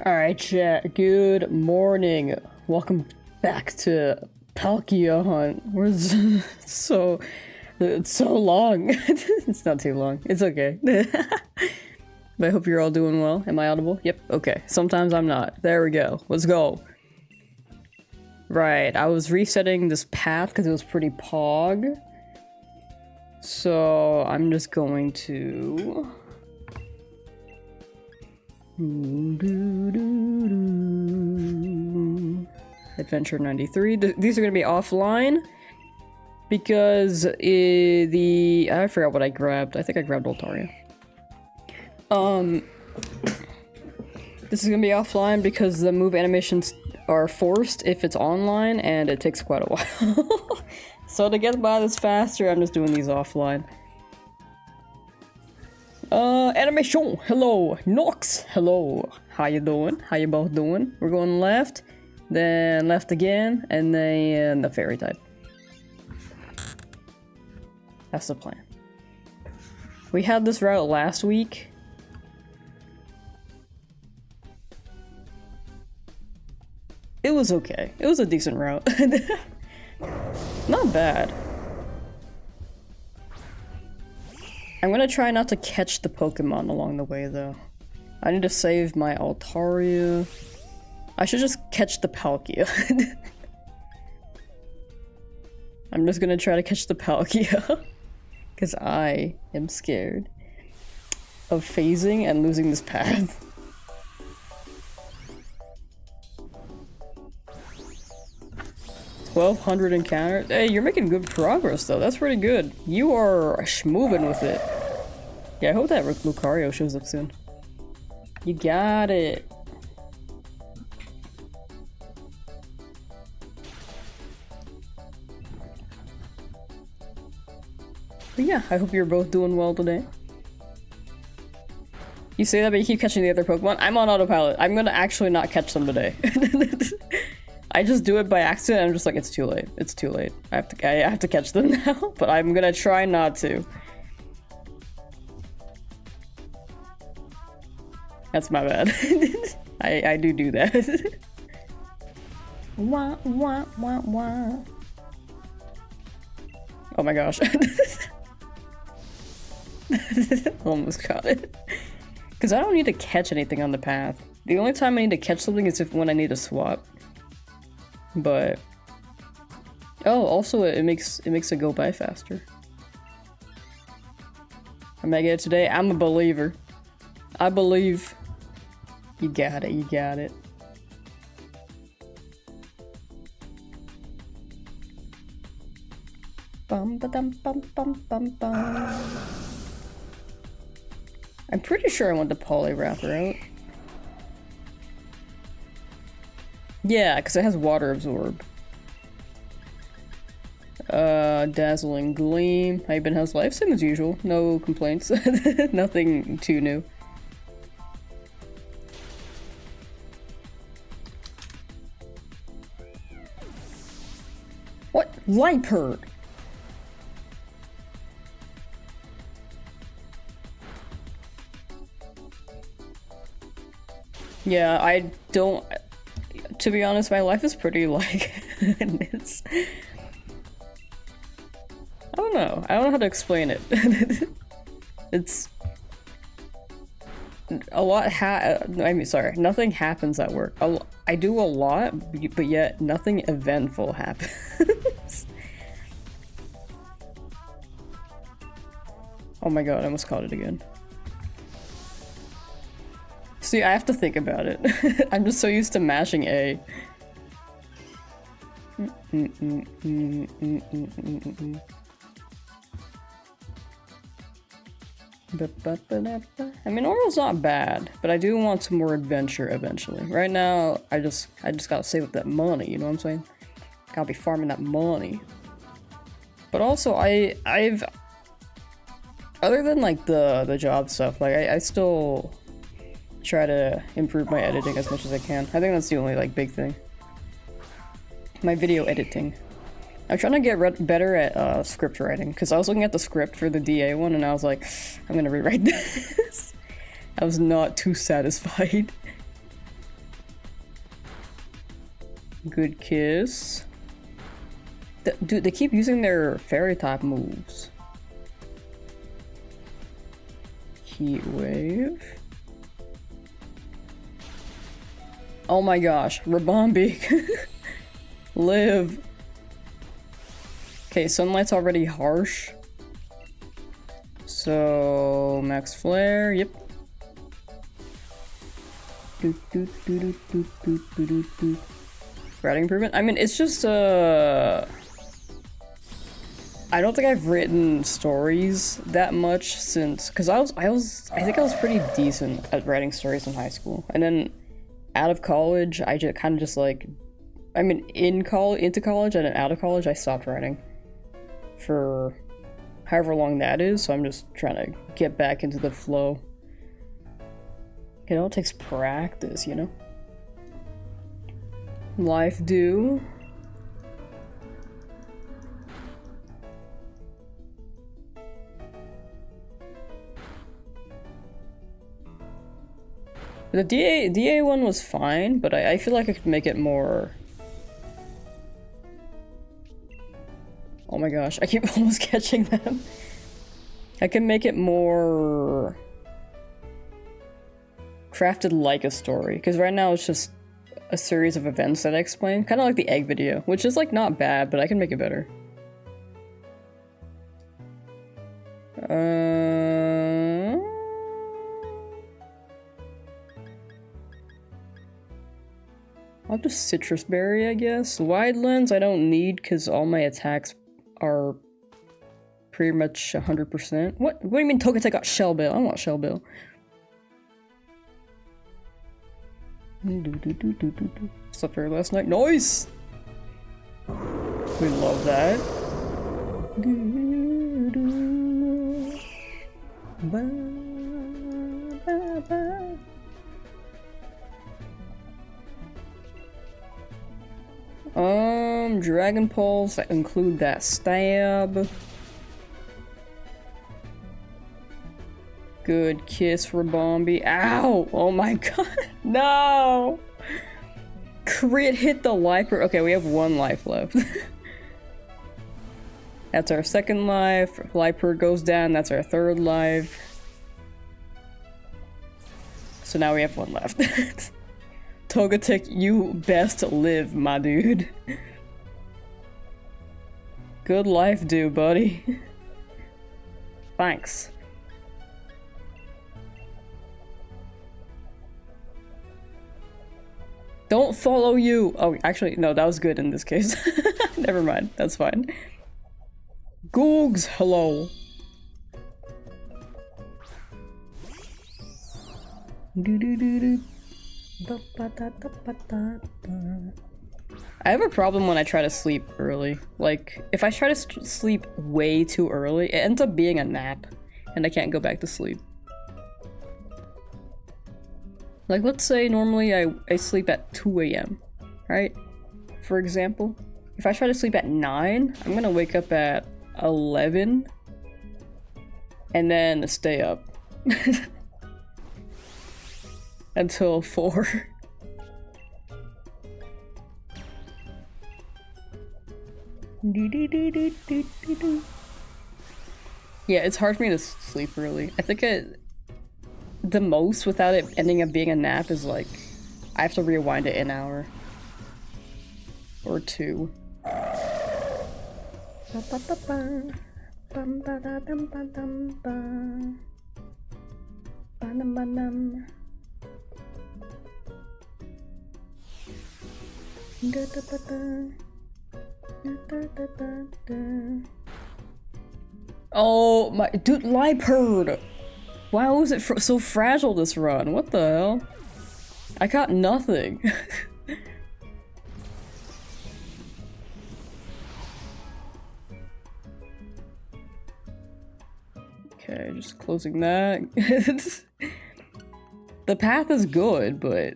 Alright, chat. Good morning. Welcome back to Palkia Hunt. It's so long. It's not too long. It's okay. But I hope you're all doing well. Am I audible? Yep. Okay. Sometimes I'm not. There we go. Let's go. Right. I was resetting this path because it was pretty pog. So I'm just going to... Adventure 93. These are gonna be offline because I forgot what I grabbed. I think I grabbed Altaria. This is gonna be offline because the move animations are forced if it's online, and it takes quite a while. So to get by this faster, I'm just doing these offline. Animation, hello. Nox, hello. How you doing? How you both doing? We're going left, then left again, and then the fairy type. That's the plan. We had this route last week. It was okay. It was a decent route. Not bad. I'm gonna try not to catch the Pokemon along the way, though. I need to save my Altaria. I should just catch the Palkia. I'm just gonna try to catch the Palkia. Because I am scared of phasing and losing this path. $1,200 encounters. Hey, you're making good progress, though. That's pretty good. You are moving with it. Yeah, I hope that Lucario shows up soon. You got it. But yeah, I hope you're both doing well today. You say that, but you keep catching the other Pokemon. I'm on autopilot. I'm gonna actually not catch them today. I just do it by accident. I'm just like, it's too late. It's too late. I have to catch them now, but I'm gonna try not to. That's my bad. I do that. Wah, wah, wah, wah. Oh my gosh. Almost caught it. Because I don't need to catch anything on the path. The only time I need to catch something is when I need to swap. But oh, also it makes it go by faster. I might get it today. I'm a believer. I believe. You got it. You got it. Bum ba dum bum bum bum bum. I'm pretty sure I want the Poliwrath out. Yeah, because it has water absorb. Dazzling Gleam. How you been? How's life? Same as usual. No complaints. Nothing too new. What? Liepard! Yeah, I don't... To be honest, my life is pretty, like, it's... I don't know. I don't know how to explain it. It's... A lot sorry, nothing happens at work. I do a lot, but yet nothing eventful happens. Oh my god, I almost caught it again. See, I have to think about it. I'm just so used to mashing A. I mean, normal's not bad, but I do want some more adventure eventually. Right now, I just gotta save up that money, you know what I'm saying? Gotta be farming that money. But also, I've... Other than, like, the job stuff, like, I still... try to improve my editing as much as I can. I think that's the only like big thing. My video editing. I'm trying to get better at script writing because I was looking at the script for the DA one and I was like, I'm gonna rewrite this. I was not too satisfied. Good kiss. Dude, they keep using their fairy type moves. Heat wave. Oh my gosh, Rabombi. Live. Okay, Sunlight's already harsh. So, max flare, yep. Routing improvement? I mean, it's just, I don't think I've written stories that much since, because I think I was pretty decent at writing stories in high school. And then out of college, I just kind of just like, I mean, into college and then out of college, I stopped writing for however long that is, so I'm just trying to get back into the flow. It all takes practice, you know? Life do. The DA one was fine, but I feel like I could make it more... Oh my gosh, I keep almost catching them. I can make it more... crafted like a story, because right now it's just a series of events that I explain, kind of like the egg video, which is like not bad, but I can make it better. I'll just citrus berry, I guess. Wide lens I don't need because all my attacks are pretty much 100%. What do you mean Togetic got Shell Bill? I want Shell Bill. Slept very last night. Nice! We love that. Dragon Pulse that include that stab. Good kiss, Rabombi. Ow! Oh my god. No! Crit hit the life. Okay, we have 1 life left. That's our 2nd life. Lifer goes down. That's our 3rd life. So now we have 1 left. Togetic, you best live, my dude. Good life, dude, buddy. Thanks. Don't follow you! Oh, actually, no, that was good in this case. Never mind, that's fine. Googs, hello! I have a problem when I try to sleep early. Like, if I try to sleep way too early, it ends up being a nap, and I can't go back to sleep. Like, let's say normally I sleep at 2 AM, right? For example. If I try to sleep at 9, I'm gonna wake up at 11, and then stay up. Until 4. Yeah, it's hard for me to sleep early. I think the most without it ending up being a nap is like, I have to rewind it an hour. Or 2. Oh my, dude, Liepard! Why was it so fragile this run? What the hell? I got nothing. Okay, just closing that. The path is good, but...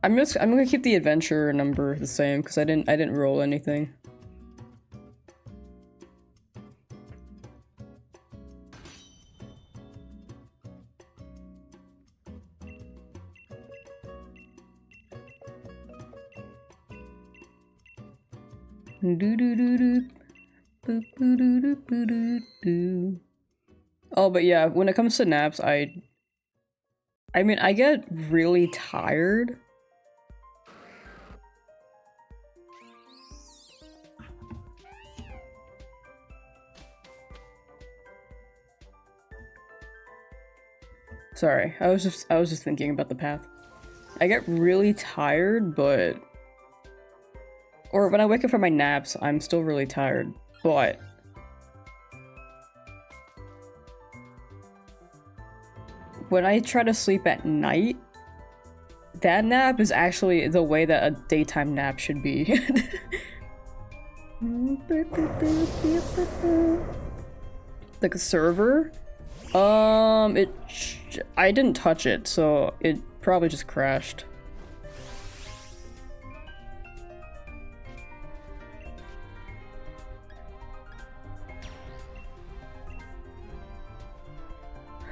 I'm gonna keep the adventure number the same because I didn't roll anything. Oh, but yeah, when it comes to naps, I mean, I get really tired. Sorry, I was just thinking about the path. I get really tired, but or when I wake up from my naps, I'm still really tired, but when I try to sleep at night, that nap is actually the way that a daytime nap should be. Like a server? I didn't touch it, so it probably just crashed.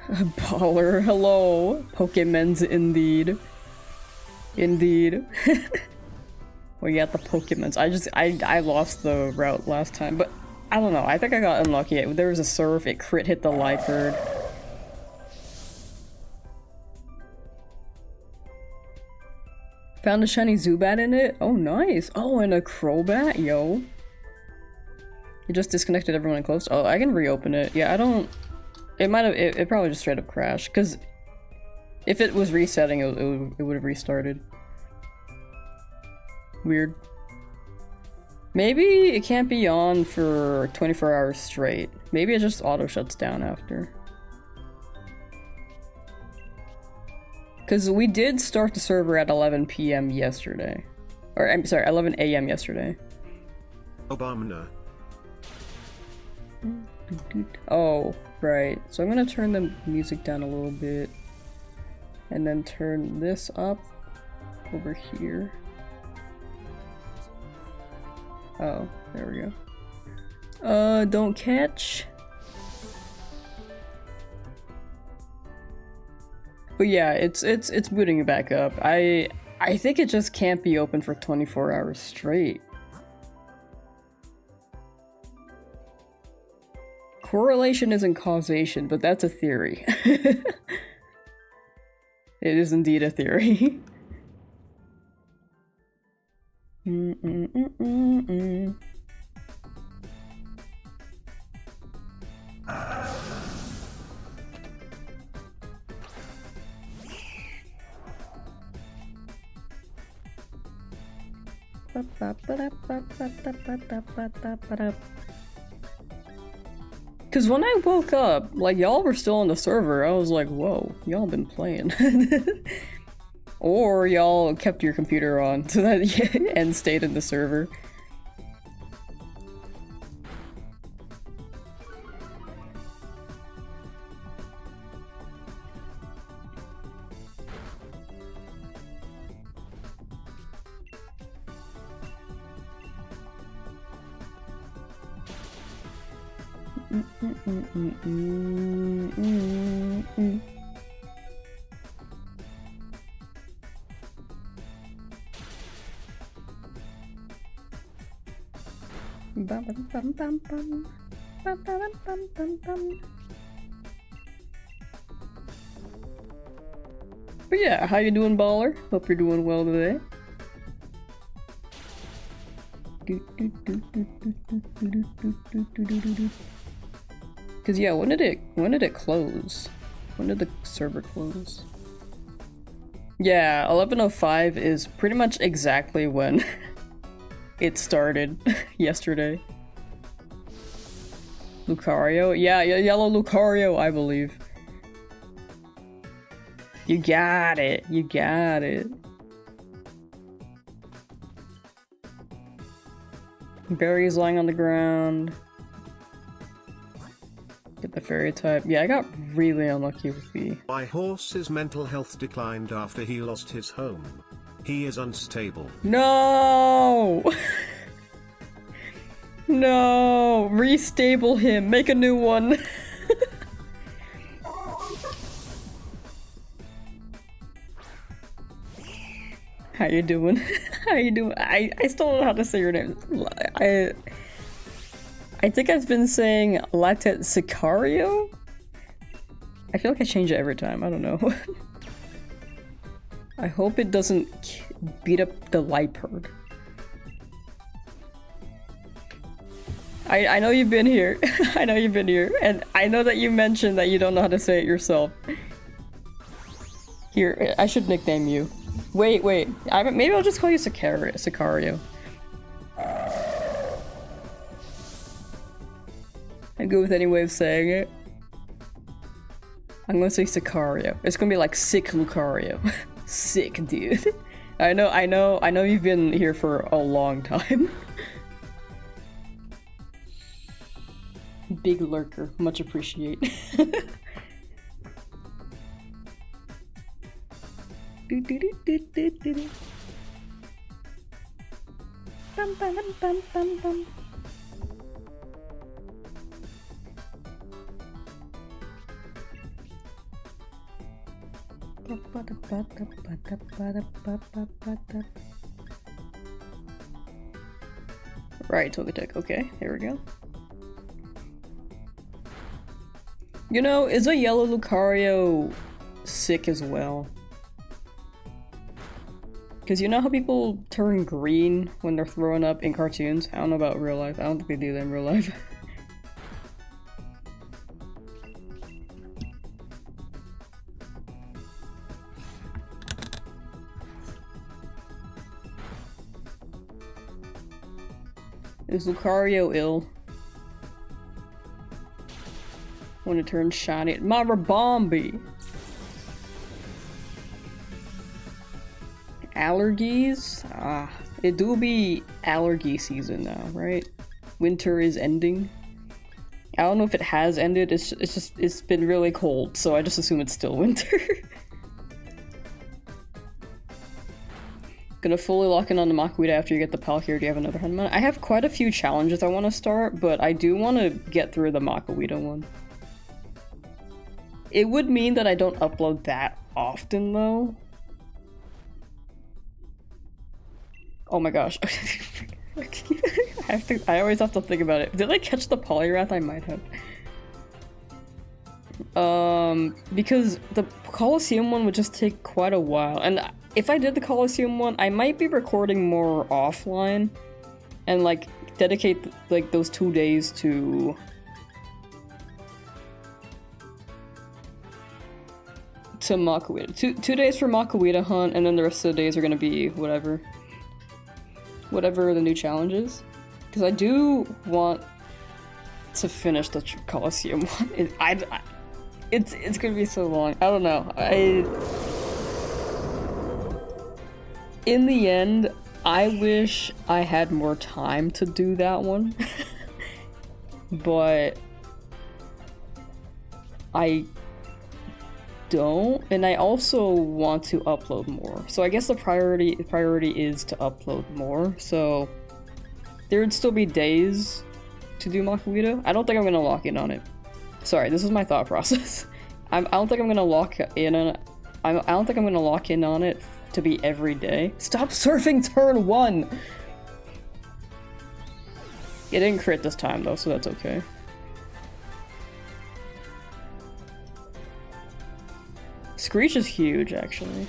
Baller, hello. Pokemons indeed. Indeed. We got the Pokemons. I lost the route last time, but I don't know. I think I got unlucky. There was a surf, it crit hit the Lycard. Found a shiny Zubat in it? Oh, nice. Oh, and a Crobat? Yo. You just disconnected everyone and closed? Oh, I can reopen it. Yeah, I don't... It might have... It probably just straight up crashed, because if it was resetting, it would have restarted. Weird. Maybe it can't be on for 24 hours straight. Maybe it just auto shuts down after. Because we did start the server at 11 PM yesterday. Or, I'm sorry, 11 AM yesterday. Obama. Oh, right. So I'm gonna turn the music down a little bit. And then turn this up over here. Oh, there we go. Don't catch. But yeah, it's booting it back up. I think it just can't be open for 24 hours straight. Correlation isn't causation, but that's a theory. It is indeed a theory. Because when I woke up, like, y'all were still on the server, I was like, whoa, y'all been playing. Or y'all kept your computer on so that and stayed in the server. But yeah, how you doing, baller? Hope you're doing well today. Cause yeah, when did it close? When did the server close? Yeah, 11:05 is pretty much exactly when it started yesterday. Lucario? Yeah, yellow Lucario, I believe. You got it. You got it. Berries lying on the ground. Get the fairy type. Yeah, I got really unlucky with the... My horse's mental health declined after he lost his home. He is unstable. No! No! Restable him. Make a new one. How you doing? How you doing? I still don't know how to say your name. I think I've been saying Latte Sicario? I feel like I change it every time. I don't know. I hope it doesn't beat up the Leopard. I know you've been here. I know you've been here. And I know that you mentioned that you don't know how to say it yourself. Here, I should nickname you. Wait. Maybe I'll just call you Sicario. I'm good with any way of saying it. I'm gonna say Sicario. It's gonna be like Sick Lucario. Sick, dude. I know you've been here for a long time. Big lurker, much appreciate. Right, Togetic. Okay, here we go. You know, is a yellow Lucario sick as well? Because you know how people turn green when they're throwing up in cartoons? I don't know about real life. I don't think they do that in real life. Is Lucario ill? When it turns shiny. Marabombi! Allergies? Ah, it do be allergy season now, right? Winter is ending. I don't know if it has ended, it's been really cold, so I just assume it's still winter. Gonna fully lock in on the Makuhita after you get the Palkia, or do you have another Henman? I have quite a few challenges I want to start, but I do want to get through the Makuhita one. It would mean that I don't upload that often, though. Oh my gosh. I always have to think about it. Did I catch the Poliwrath? I might have. Because the Colosseum one would just take quite a while, and if I did the Colosseum one, I might be recording more offline and like dedicate like those 2 days to Makuhita. Two days for Makuhita hunt, and then the rest of the days are gonna be whatever the new challenge is. Because I do want to finish the Colosseum one. It's gonna be so long. I don't know. In the end, I wish I had more time to do that one. But I don't, and I also want to upload more. So I guess the priority is to upload more. So there would still be days to do Makuhita. I don't think I'm gonna lock in on it. Sorry, this is my thought process. I don't think I'm gonna lock in on it. I don't think I'm gonna lock in on it to be every day. Stop surfing turn 1! It didn't crit this time though, so that's okay. Screech is huge, actually.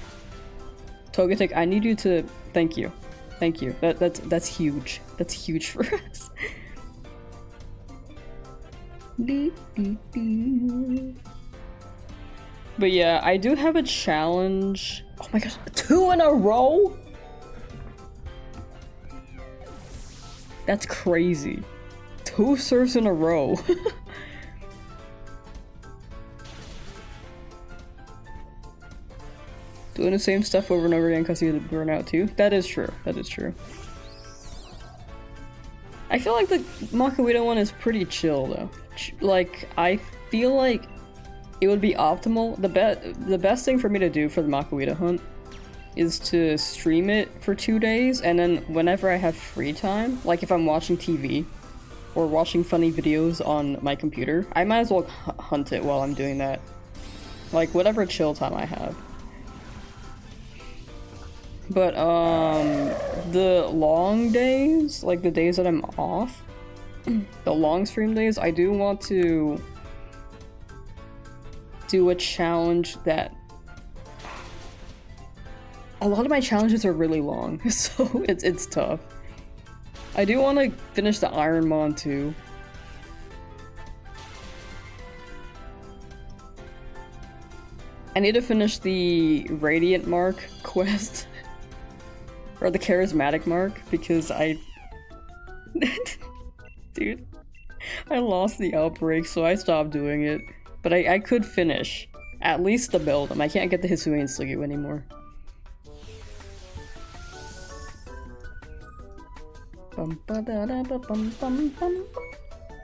Togetic, I need you to... Thank you. Thank you. That's huge. That's huge for us. But yeah, I do have a challenge. Oh my gosh, 2 in a row? That's crazy. 2 surfs in a row. Doing the same stuff over and over again because you burn out too? That is true. That is true. I feel like the Makuhita one is pretty chill though. Like, I feel like it would be optimal. The best thing for me to do for the Makuhita hunt is to stream it for 2 days, and then whenever I have free time, like if I'm watching TV or watching funny videos on my computer, I might as well hunt it while I'm doing that. Like, whatever chill time I have. But, the long days, like the days that I'm off, the long stream days, I do want to do a challenge that... A lot of my challenges are really long, so it's tough. I do want to finish the Ironmon too. I need to finish the Radiant Mark quest. Or the Charismatic Mark, because I... Dude. I lost the Outbreak, so I stopped doing it. But I could finish. At least the build. I can't get the Hisuian Sliggoo anymore.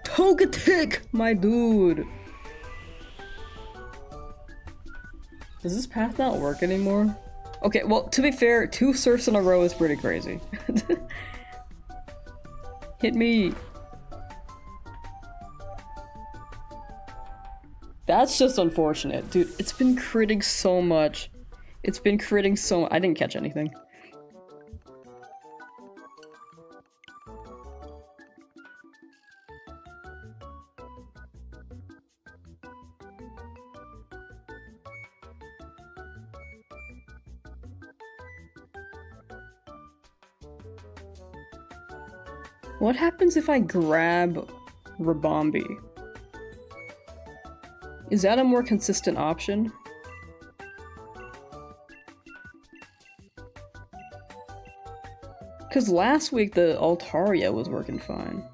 Togetic! My dude! Does this path not work anymore? Okay, well, to be fair, 2 surfs in a row is pretty crazy. Hit me! That's just unfortunate. Dude, it's been critting so much. It's been critting so- I didn't catch anything. What happens if I grab Rabombi? Is that a more consistent option? Because last week the Altaria was working fine.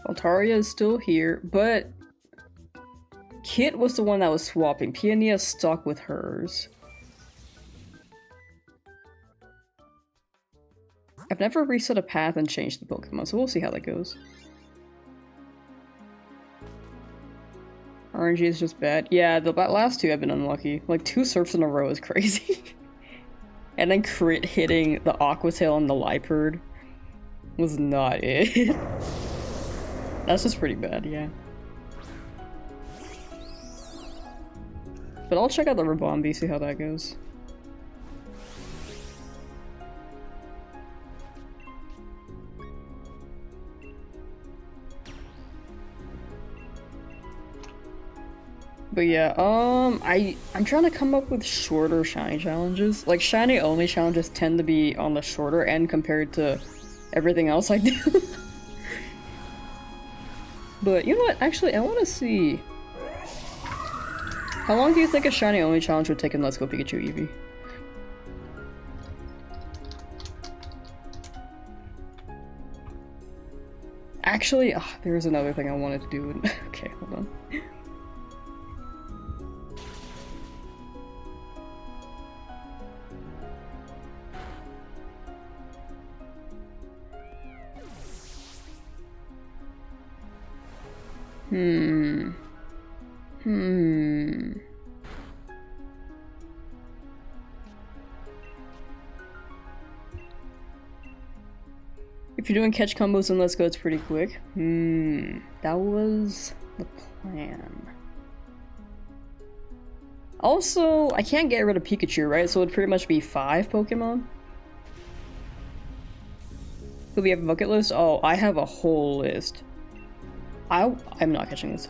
Altaria is still here, but Kit was the one that was swapping. Peonia's stuck with hers. I've never reset a path and changed the Pokemon, so we'll see how that goes. RNG is just bad. Yeah, the last 2 have been unlucky. Like, 2 surfs in a row is crazy. And then crit hitting the Aquatail and the Liepard was not it. That's just pretty bad, yeah. But I'll check out the Rabombi, see how that goes. But yeah, I'm trying to come up with shorter shiny challenges. Like, shiny only challenges tend to be on the shorter end compared to everything else I do. But you know what? Actually, I want to see. How long do you think a shiny only challenge would take in Let's Go Pikachu Eevee? Actually, there's another thing I wanted to do. Okay, hold on. If you're doing catch combos in Let's Go, it's pretty quick. That was the plan. Also, I can't get rid of Pikachu, right? So it'd pretty much be 5 Pokemon. Do we have a bucket list? Oh, I have a whole list. I'm not catching this.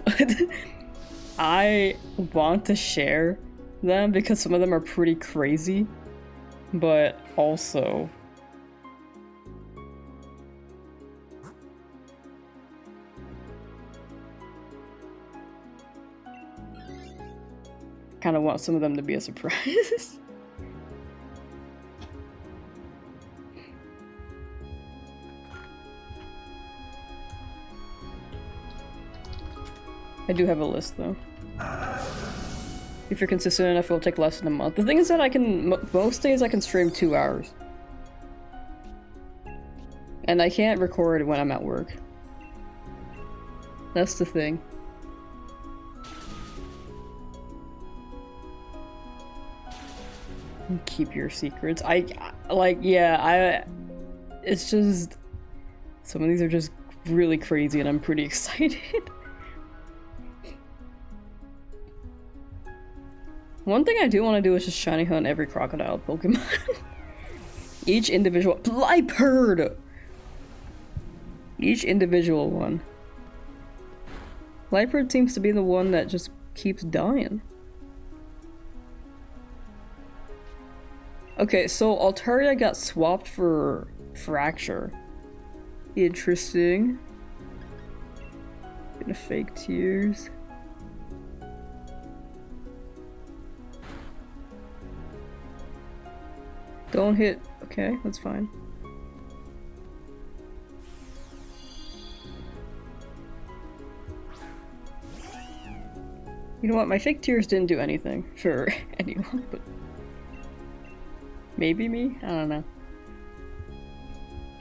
I want to share them because some of them are pretty crazy, but also kind of want some of them to be a surprise. I do have a list though. If you're consistent enough, it'll take less than a month. The thing is that I can, most days I can stream 2 hours. And I can't record when I'm at work. That's the thing. Keep your secrets. It's just... Some of these are just really crazy and I'm pretty excited. One thing I do want to do is just shiny hunt every crocodile Pokemon. Each individual- Liepard! Each individual one. Liepard seems to be the one that just keeps dying. Okay, so Altaria got swapped for Fracture. Interesting. Gonna fake tears. Don't hit. Okay, that's fine. You know what? My fake tears didn't do anything for anyone, but maybe me? I don't know.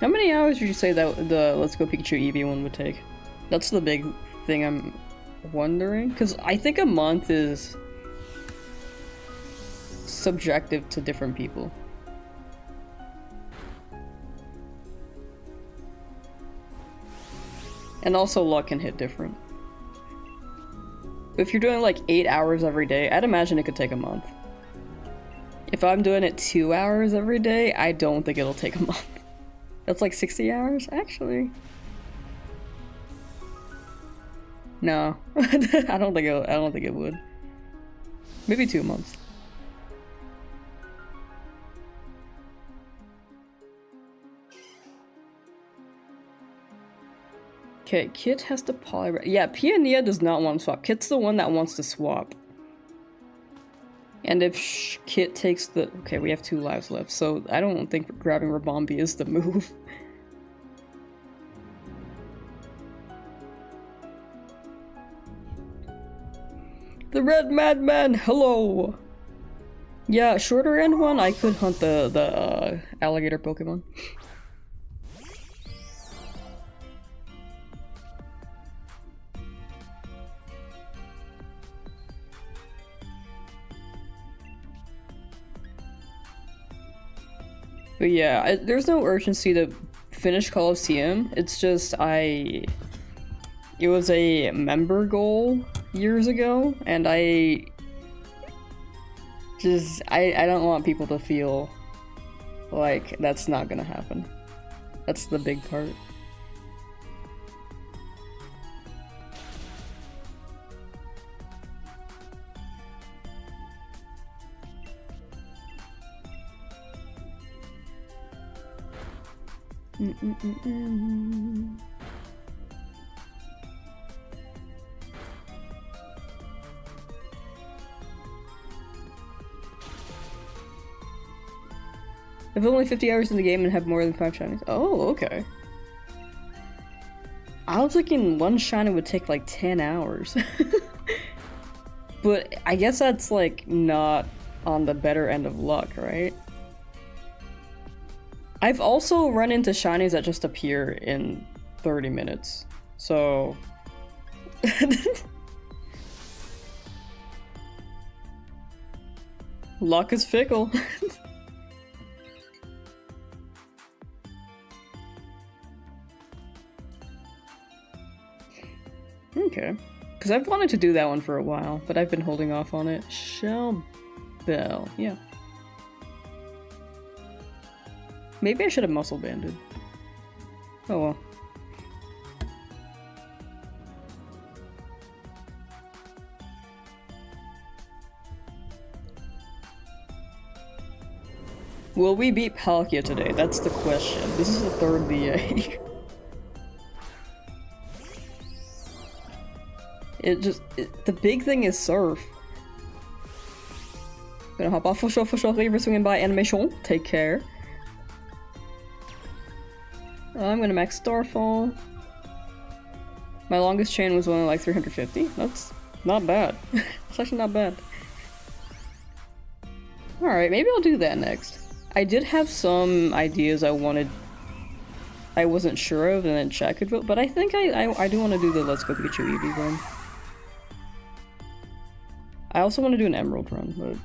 How many hours would you say that the Let's Go Pikachu Eevee one would take? That's the big thing I'm wondering. Because I think a month is subjective to different people. And also luck can hit different. If you're doing like 8 hours every day, I'd imagine it could take a month. If I'm doing it 2 hours every day, I don't think it'll take a month. That's like 60 hours, actually. No, I don't think it would. Maybe 2 months. Okay, Kit has to poly. Yeah, Peonia does not want to swap. Kit's the one that wants to swap. And if Kit takes the... Okay, we have 2 lives left, so I don't think grabbing Rabombi is the move. The Red Madman, hello! Yeah, shorter end one, I could hunt the alligator Pokemon. But yeah, there's no urgency to finish Coliseum. It's just it was a member goal years ago, and I don't want people to feel like that's not gonna happen. That's the big part. I've only 50 hours in the game and have more than 5 shinies. Oh, okay. I was thinking one shiny would take like 10 hours. But I guess that's like not on the better end of luck, right? I've also run into shinies that just appear in 30 minutes, so... Luck is fickle. Okay. Because I've wanted to do that one for a while, but I've been holding off on it. Shell Bell, yeah. Maybe I should have muscle banded. Oh well. Will we beat Palkia today? That's the question. This is the 3rd VA. The big thing is Surf. Gonna hop off for sure, thank you for swinging by animation. Take care. I'm gonna max Starfall. My longest chain was only like 350. That's not bad. It's actually not bad. Alright, maybe I'll do that next. I did have some ideas I wasn't sure of, and then chat could vote, but I think I do want to do the Let's Go Pikachu Eevee run. I also want to do an Emerald run, but...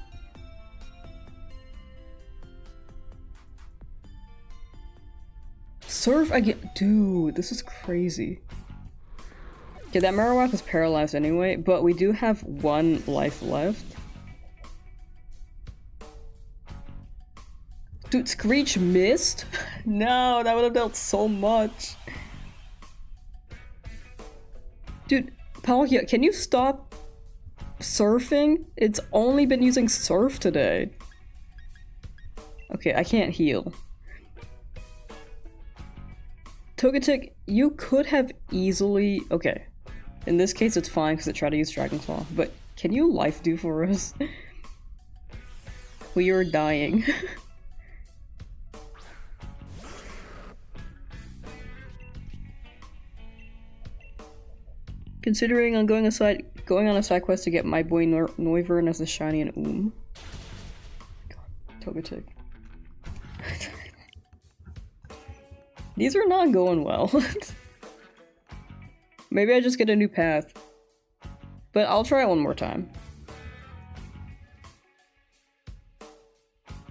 Surf again. Dude, this is crazy. Okay, that Marowak is paralyzed anyway, but we do have 1 life left. Dude, Screech missed? No, that would have dealt so much. Dude, Palkia, can you stop surfing? It's only been using surf today. Okay, I can't heal. Togetic, you could have easily... Okay. In this case, it's fine because it tried to use Dragon Claw, but can you life do for us? We are dying. Considering on going on a side quest to get my boy Noivern as a shiny and Togetic. These are not going well. Maybe I just get a new path. But I'll try it one more time.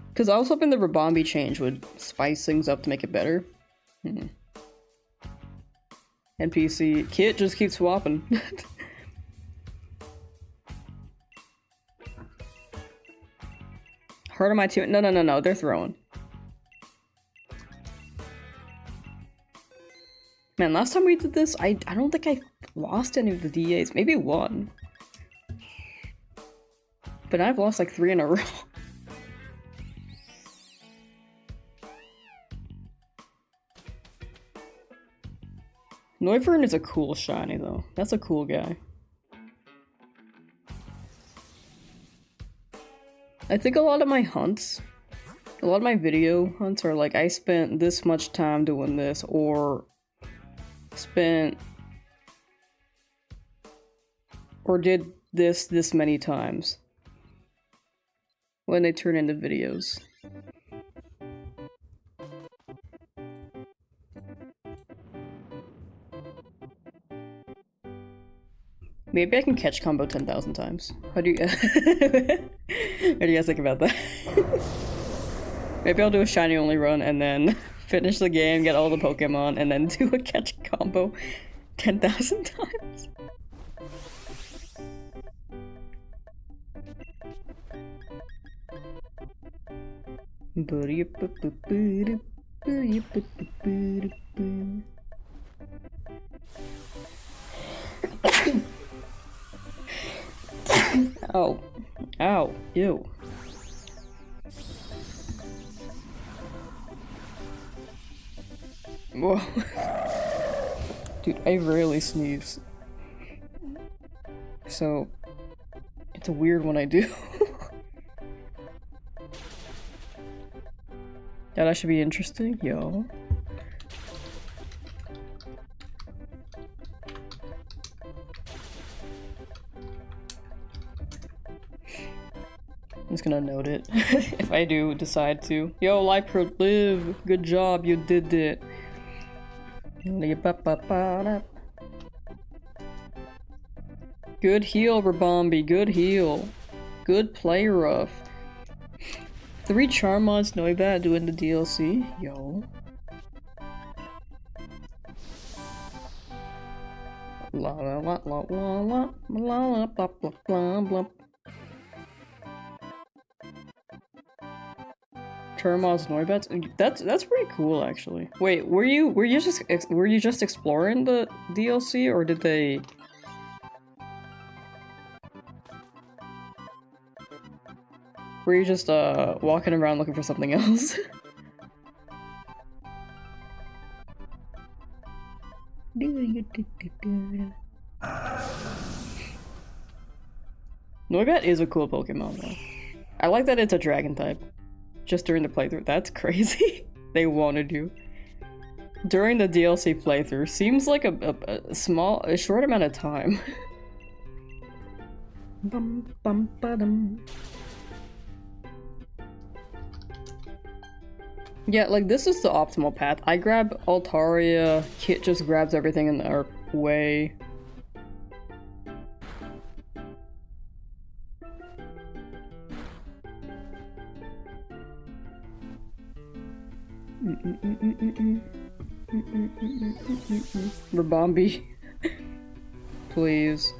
Because I was hoping the Rabombi change would spice things up to make it better. NPC Kit just keeps swapping. Heart of my team. No, they're throwing. Man, last time we did this, I don't think I lost any of the DAs. Maybe 1. But I've lost like 3 in a row. Noivern is a cool shiny though. That's a cool guy. I think a lot of my hunts, a lot of my video hunts are like, I spent this much time doing this, or spent, or did this many times when they turn into videos. Maybe I can catch combo 10,000 times. How do you what do you guys think about that? Maybe I'll do a shiny only run and then finish the game, get all the Pokemon, and then do a catch combo 10,000 times. Ow. Ow. Ew. Whoa. Dude, I rarely sneeze. So, it's a weird when I do. That should be interesting, yo. I'm just gonna note it if I do decide to. Yo, Lipro, live! Good job, you did it. Good heal, Rabombi, good heal. Good play, Rough. 3 Charmons, Noibat doing the DLC. Yo. La la la la la la la la blah blah blah blah. Charmons, Noibats. That's pretty cool, actually. Wait, were you just exploring the DLC, or did they? Were you just walking around looking for something else? Noibat is a cool Pokemon though. I like that it's a dragon type. Just during the playthrough. That's crazy. They wanted you. During the DLC playthrough. Seems like a short amount of time. Bum, bum, ba-dum. Yeah, like this is the optimal path. I grab Altaria, Kit just grabs everything in our way. Rabombi. Please.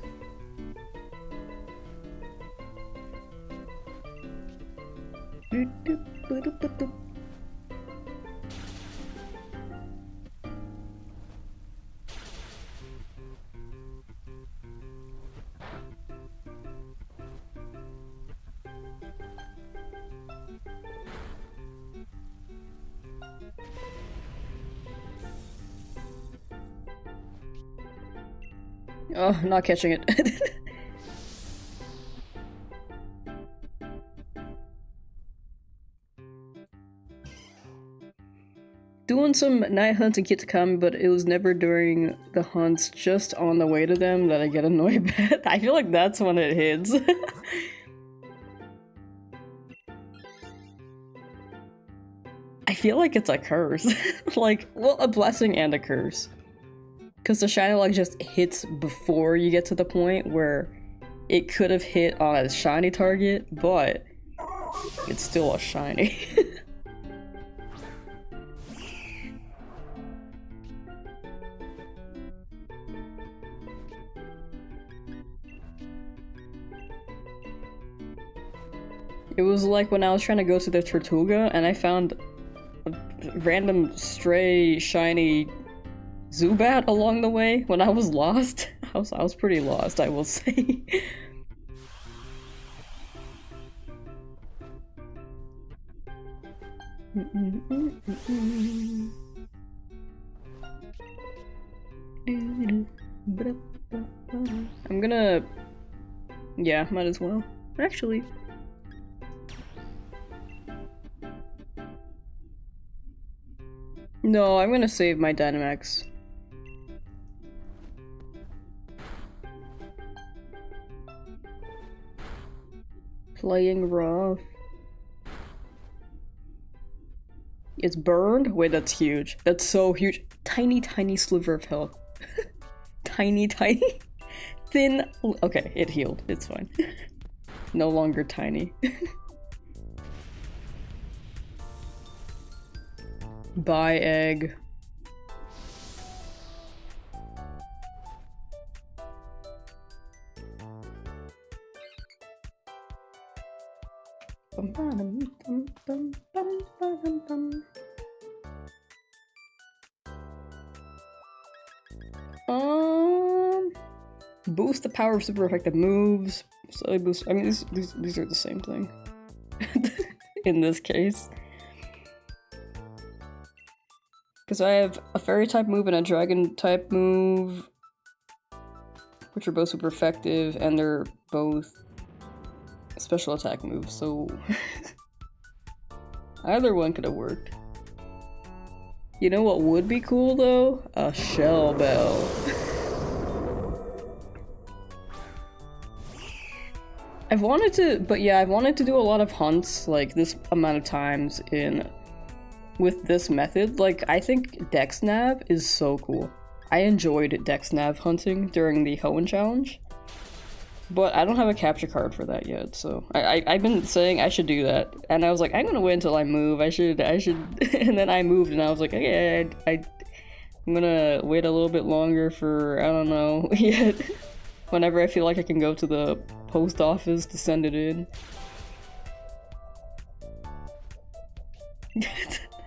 Oh, not catching it. Doing some night hunts and get to come, but it was never during the hunts, just on the way to them that I get annoyed at. I feel like that's when it hits. I feel like it's a curse. Like, well, a blessing and a curse. Because the shiny luck just hits before you get to the point where it could have hit on a shiny target, but it's still a shiny. It was like when I was trying to go to the Tortuga and I found a random stray shiny Zubat along the way when I was lost. I was pretty lost, I will say. I'm gonna... yeah, might as well. Actually... no, I'm gonna save my Dynamax. Playing rough. It's burned? Wait, that's huge. That's so huge. Tiny, tiny sliver of health. Tiny, tiny. Thin. Okay, it healed. It's fine. No longer tiny. Buy egg. Boost the power of super effective moves. Slowly boost. I mean, these are the same thing. In this case. Because I have a fairy type move and a dragon type move, which are both super effective, and they're both special attack moves, so either one could have worked. You know what would be cool though? A Shell Bell. I've wanted to do a lot of hunts like this amount of times with this method. Like, I think Dex Nav is so cool. I enjoyed Dex Nav hunting during the Hoenn challenge, but I don't have a capture card for that yet, so I've been saying I should do that, and I was like, I'm gonna wait until I move, I should, and then I moved and I was like, okay, I'm gonna wait a little bit longer for, I don't know, yet, whenever I feel like I can go to the post office to send it in.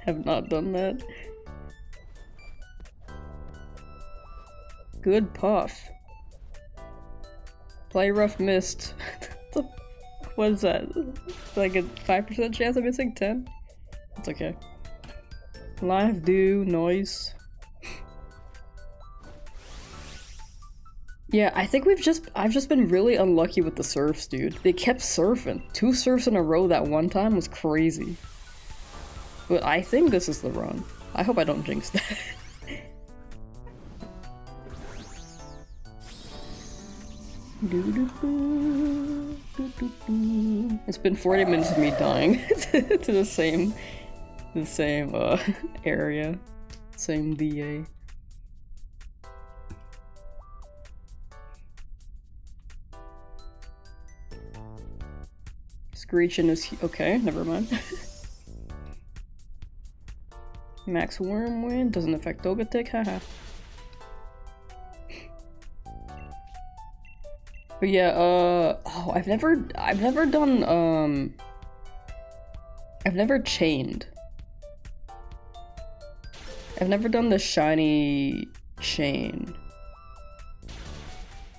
Have not done that. Good puff. Play rough missed. What is that? Like a 5% chance of missing? 10? It's okay. Live do noise. Yeah, I think I've just been really unlucky with the surfs, dude. They kept surfing. 2 surfs in a row that one time was crazy. But I think this is the run. I hope I don't jinx that. It's been 40 minutes of me dying to the same area, same VA. Screeching is okay. Never mind. Max Worm win doesn't affect Togetic, haha. But yeah, oh, I've never done, I've never chained. I've never done the shiny chain.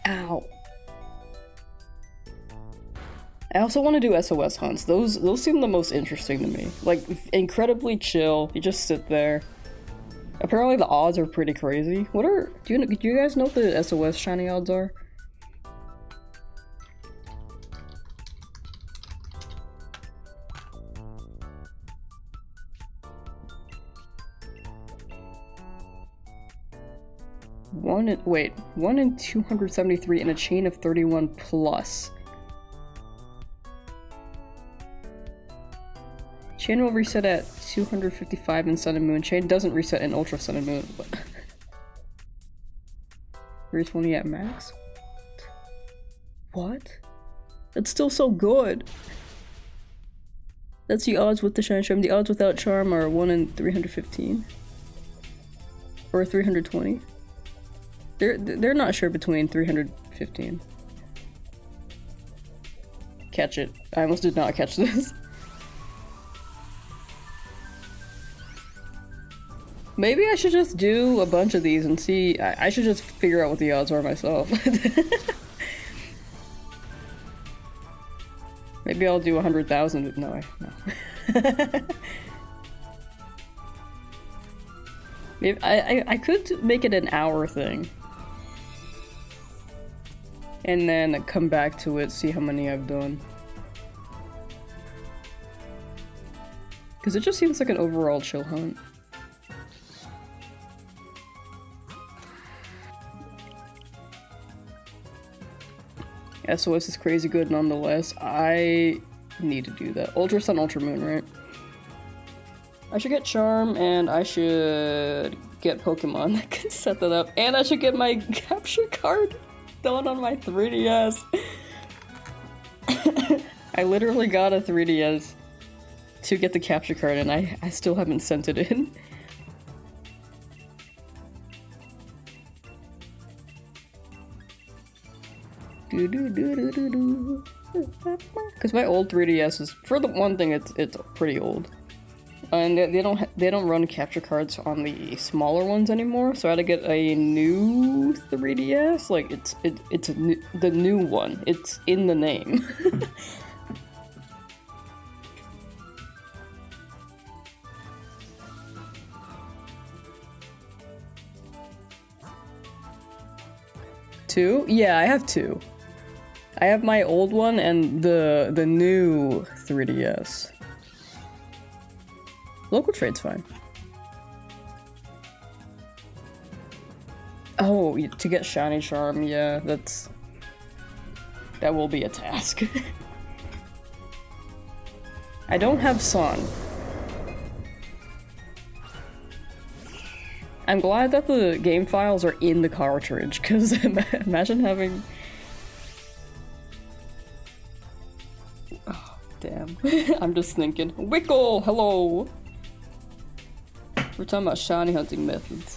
Ow. I also want to do SOS hunts. Those seem the most interesting to me. Like, incredibly chill. You just sit there. Apparently the odds are pretty crazy. What are... Do you guys know what the SOS shiny odds are? One in 273 in a chain of 31 plus. Chain will reset at 255 in Sun and Moon. Chain doesn't reset in Ultra Sun and Moon. 320 at max? What? That's still so good! That's the odds with the Shine Charm. The odds without Charm are 1 in 315. Or 320. They're not sure between 315. Catch it. I almost did not catch this. Maybe I should just do a bunch of these and see. I should just figure out what the odds are myself. Maybe I'll do 100,000. No. Maybe I could make it an hour thing. And then come back to it, see how many I've done. Because it just seems like an overall chill hunt. SOS is crazy good nonetheless. I need to do that. Ultra Sun, Ultra Moon, right? I should get Charm, and I should get Pokemon that can set that up. And I should get my capture card done on my 3DS. I literally got a 3DS to get the capture card, and I still haven't sent it in. Because my old 3DS is, for the one thing, it's pretty old, and they don't run capture cards on the smaller ones anymore. So I had to get a new 3DS. Like it's the new one. It's in the name. Two? Yeah, I have two. I have my old one and the new 3DS. Local trade's fine. Oh, to get Shiny Charm, yeah, that will be a task. I don't have Sun. I'm glad that the game files are in the cartridge, because imagine having... Oh, damn. I'm just thinking. Wickle! Hello! We're talking about shiny hunting methods.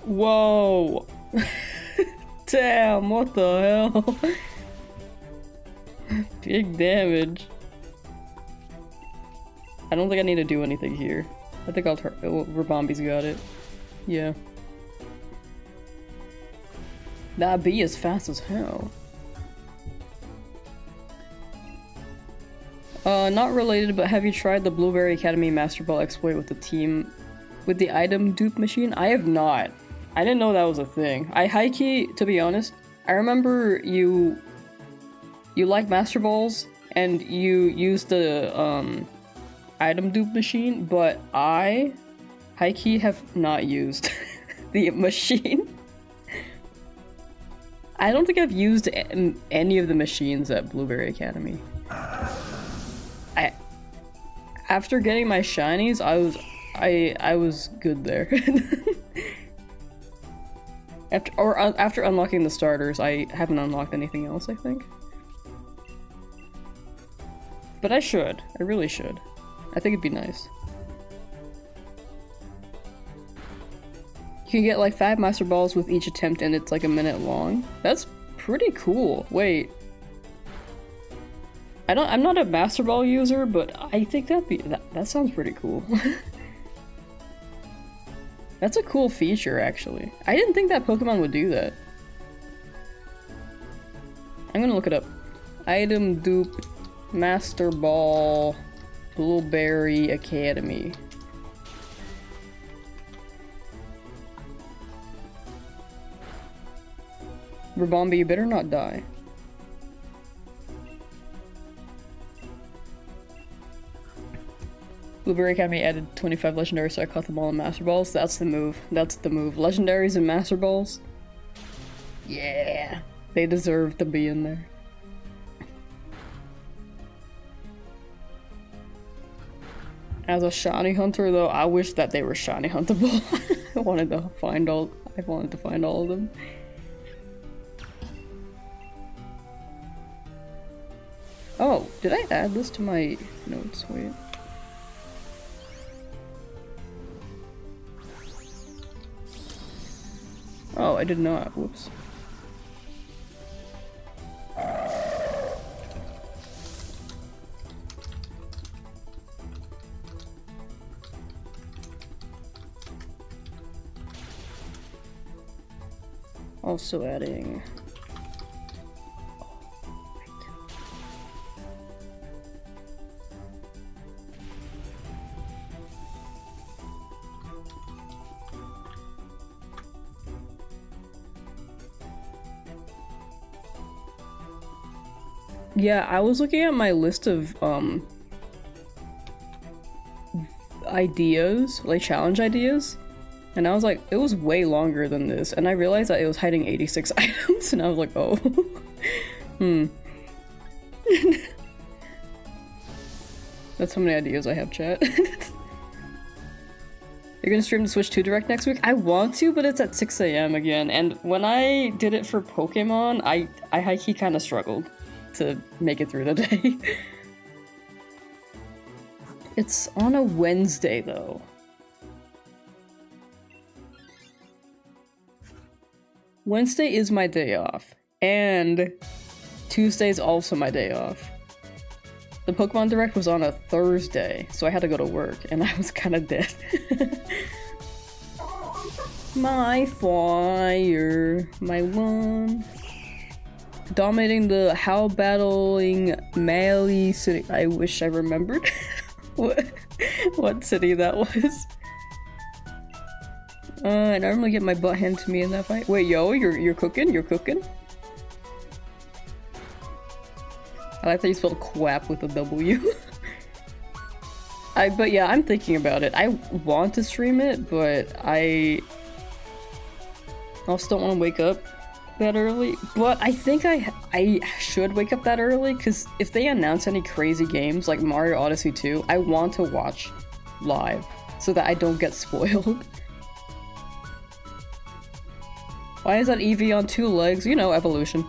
Whoa! Damn, what the hell? Big damage. I don't think I need to do anything here. I think I'll turn. Oh, Rabambi's got it. Yeah. That bee is fast as hell. Not related, but have you tried the Blueberry Academy Master Ball exploit with the team, with the item dupe machine? I have not. I didn't know that was a thing. I high-key, to be honest, I remember you like Master Balls, and you used the, item dupe machine, but I high-key have not used The machine. I don't think I've used any of the machines at Blueberry Academy. After getting my shinies, I was good there. After unlocking the starters, I haven't unlocked anything else, I think. But I should. I really should. I think it'd be nice. You can get like 5 Master Balls with each attempt and it's like a minute long. That's pretty cool. Wait. I'm not a Master Ball user, but I think that sounds pretty cool. That's a cool feature, actually. I didn't think that Pokemon would do that. I'm gonna look it up. Item dupe Master Ball Blueberry Academy. Rabombi, you better not die. Blueberry Academy added 25 legendaries, so I caught them all in Master Balls. That's the move. That's the move. Legendaries and Master Balls. Yeah! They deserve to be in there. As a shiny hunter, though, I wish that they were shiny huntable. I wanted to find all of them. Oh, did I add this to my notes? Wait. Oh, I did not. Whoops. Also adding... Yeah, I was looking at my list of, ideas, like challenge ideas, and I was like, it was way longer than this, and I realized that it was hiding 86 items, and I was like, oh. That's how many ideas I have, chat. You're gonna stream the Switch 2 Direct next week? I want to, but it's at 6 AM again, and when I did it for Pokemon, I high-key kinda struggled to make it through the day. It's on a Wednesday, though. Wednesday is my day off, and Tuesday's also my day off. The Pokemon Direct was on a Thursday, so I had to go to work, and I was kinda dead. My fire, my one. Dominating the How Battling Mali City. I wish I remembered what city that was. I normally get my butt handed to me in that fight. Wait, yo, you're cooking? You're cooking? I like that you spelled quap with a W. But yeah, I'm thinking about it. I want to stream it, but I also don't want to wake up that early, but I think I should wake up that early, because if they announce any crazy games like Mario Odyssey 2, I want to watch live so that I don't get spoiled. Why is that Eevee on 2 legs? You know, evolution.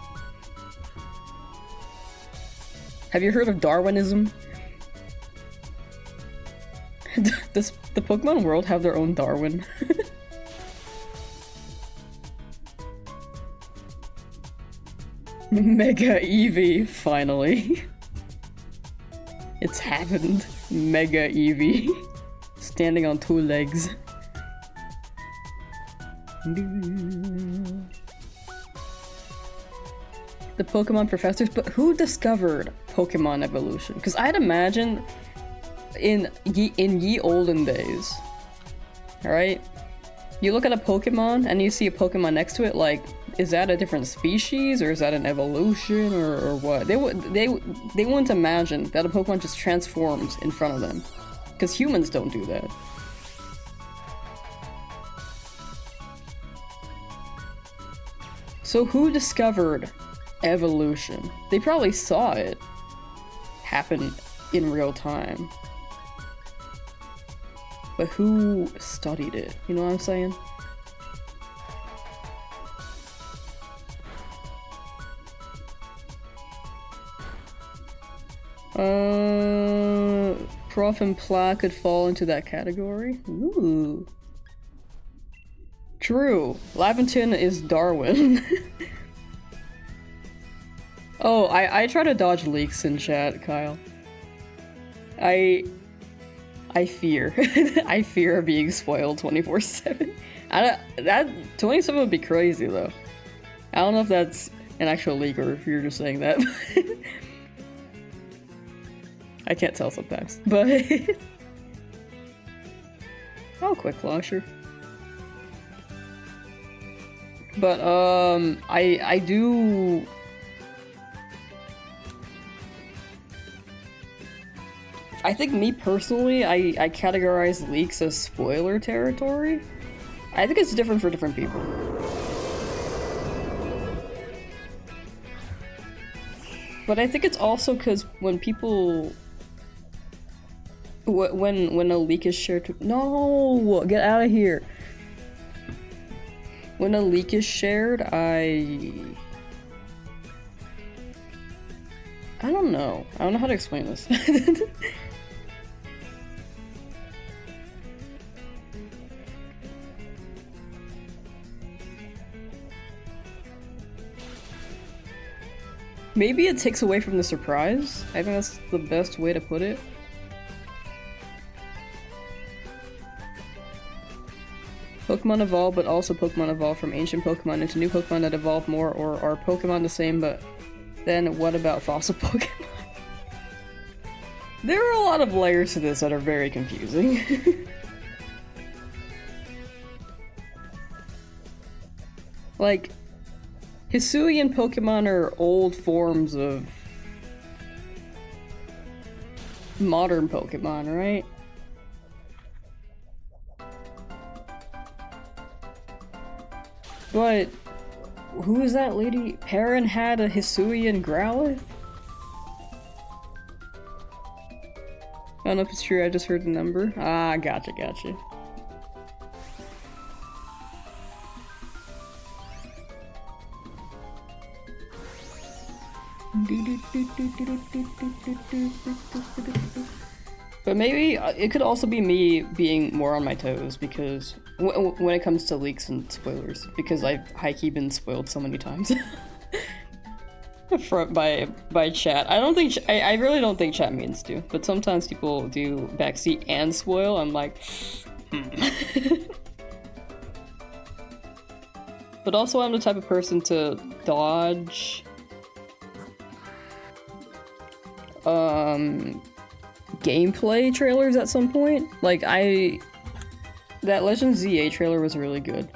Have you heard of Darwinism? Does the Pokemon world have their own Darwin? Mega Eevee, finally. It's happened. Mega Eevee. Standing on 2 legs. The Pokemon professors, but who discovered Pokemon evolution? Because I'd imagine in ye olden days, alright? You look at a Pokemon and you see a Pokemon next to it, like, is that a different species, or is that an evolution, or what? They wouldn't imagine that a Pokemon just transforms in front of them. Because humans don't do that. So who discovered evolution? They probably saw it happen in real time. But who studied it? You know what I'm saying? Prof and Pla could fall into that category. Ooh. True. Laventon is Darwin. Oh, I try to dodge leaks in chat, Kyle. I fear. I fear being spoiled 24/7. That 27 would be crazy though. I don't know if that's an actual leak or if you're just saying that. I can't tell sometimes, but oh, quick launcher. But I do. I think me personally, I categorize leaks as spoiler territory. I think it's different for different people. But I think it's also because when people, when a leak is shared, no, get out of here. When a leak is shared, I don't know. I don't know how to explain this. Maybe it takes away from the surprise. I think that's the best way to put it. Pokemon evolve, but also Pokemon evolve from ancient Pokemon into new Pokemon that evolve more, or are Pokemon the same, but then what about fossil Pokemon? There are a lot of layers to this that are very confusing. Like, Hisuian Pokemon are old forms of modern Pokemon, right? But who is that lady? Perrin had a Hisuian Growlithe? I don't know if it's true, I just heard the number. Ah, gotcha. But maybe it could also be me being more on my toes because when it comes to leaks and spoilers, because I've high-key been spoiled so many times by chat. I really don't think chat means to, but sometimes people do backseat and spoil. I'm like, But also I'm the type of person to dodge gameplay trailers at some point. Like that Legend ZA trailer was really good.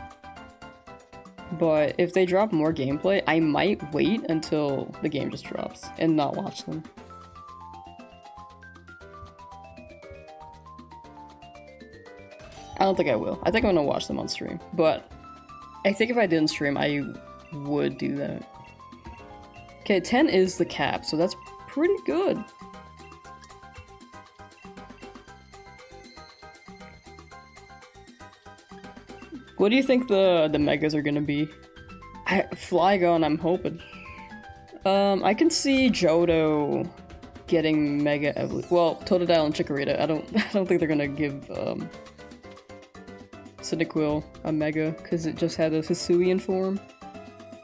But if they drop more gameplay, I might wait until the game just drops and not watch them. I don't think I will. I think I'm gonna watch them on stream. But I think if I didn't stream, I would do that. Okay, 10 is the cap, so that's pretty good. What do you think the megas are gonna be? Flygon, I'm hoping. I can see Johto getting mega well, Totodile and Chikorita. I don't think they're gonna give Cyndaquil a mega because it just had a Hisuian form.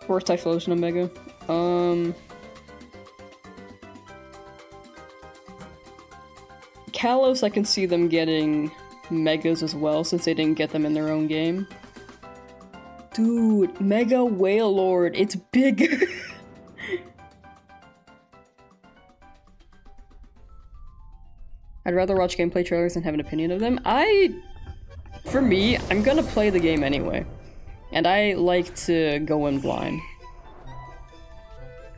Or Typhlosion a mega. Kalos, I can see them getting megas as well since they didn't get them in their own game. Dude, Mega Wailord, it's bigger! I'd rather watch gameplay trailers than have an opinion of them. For me, I'm gonna play the game anyway. And I like to go in blind.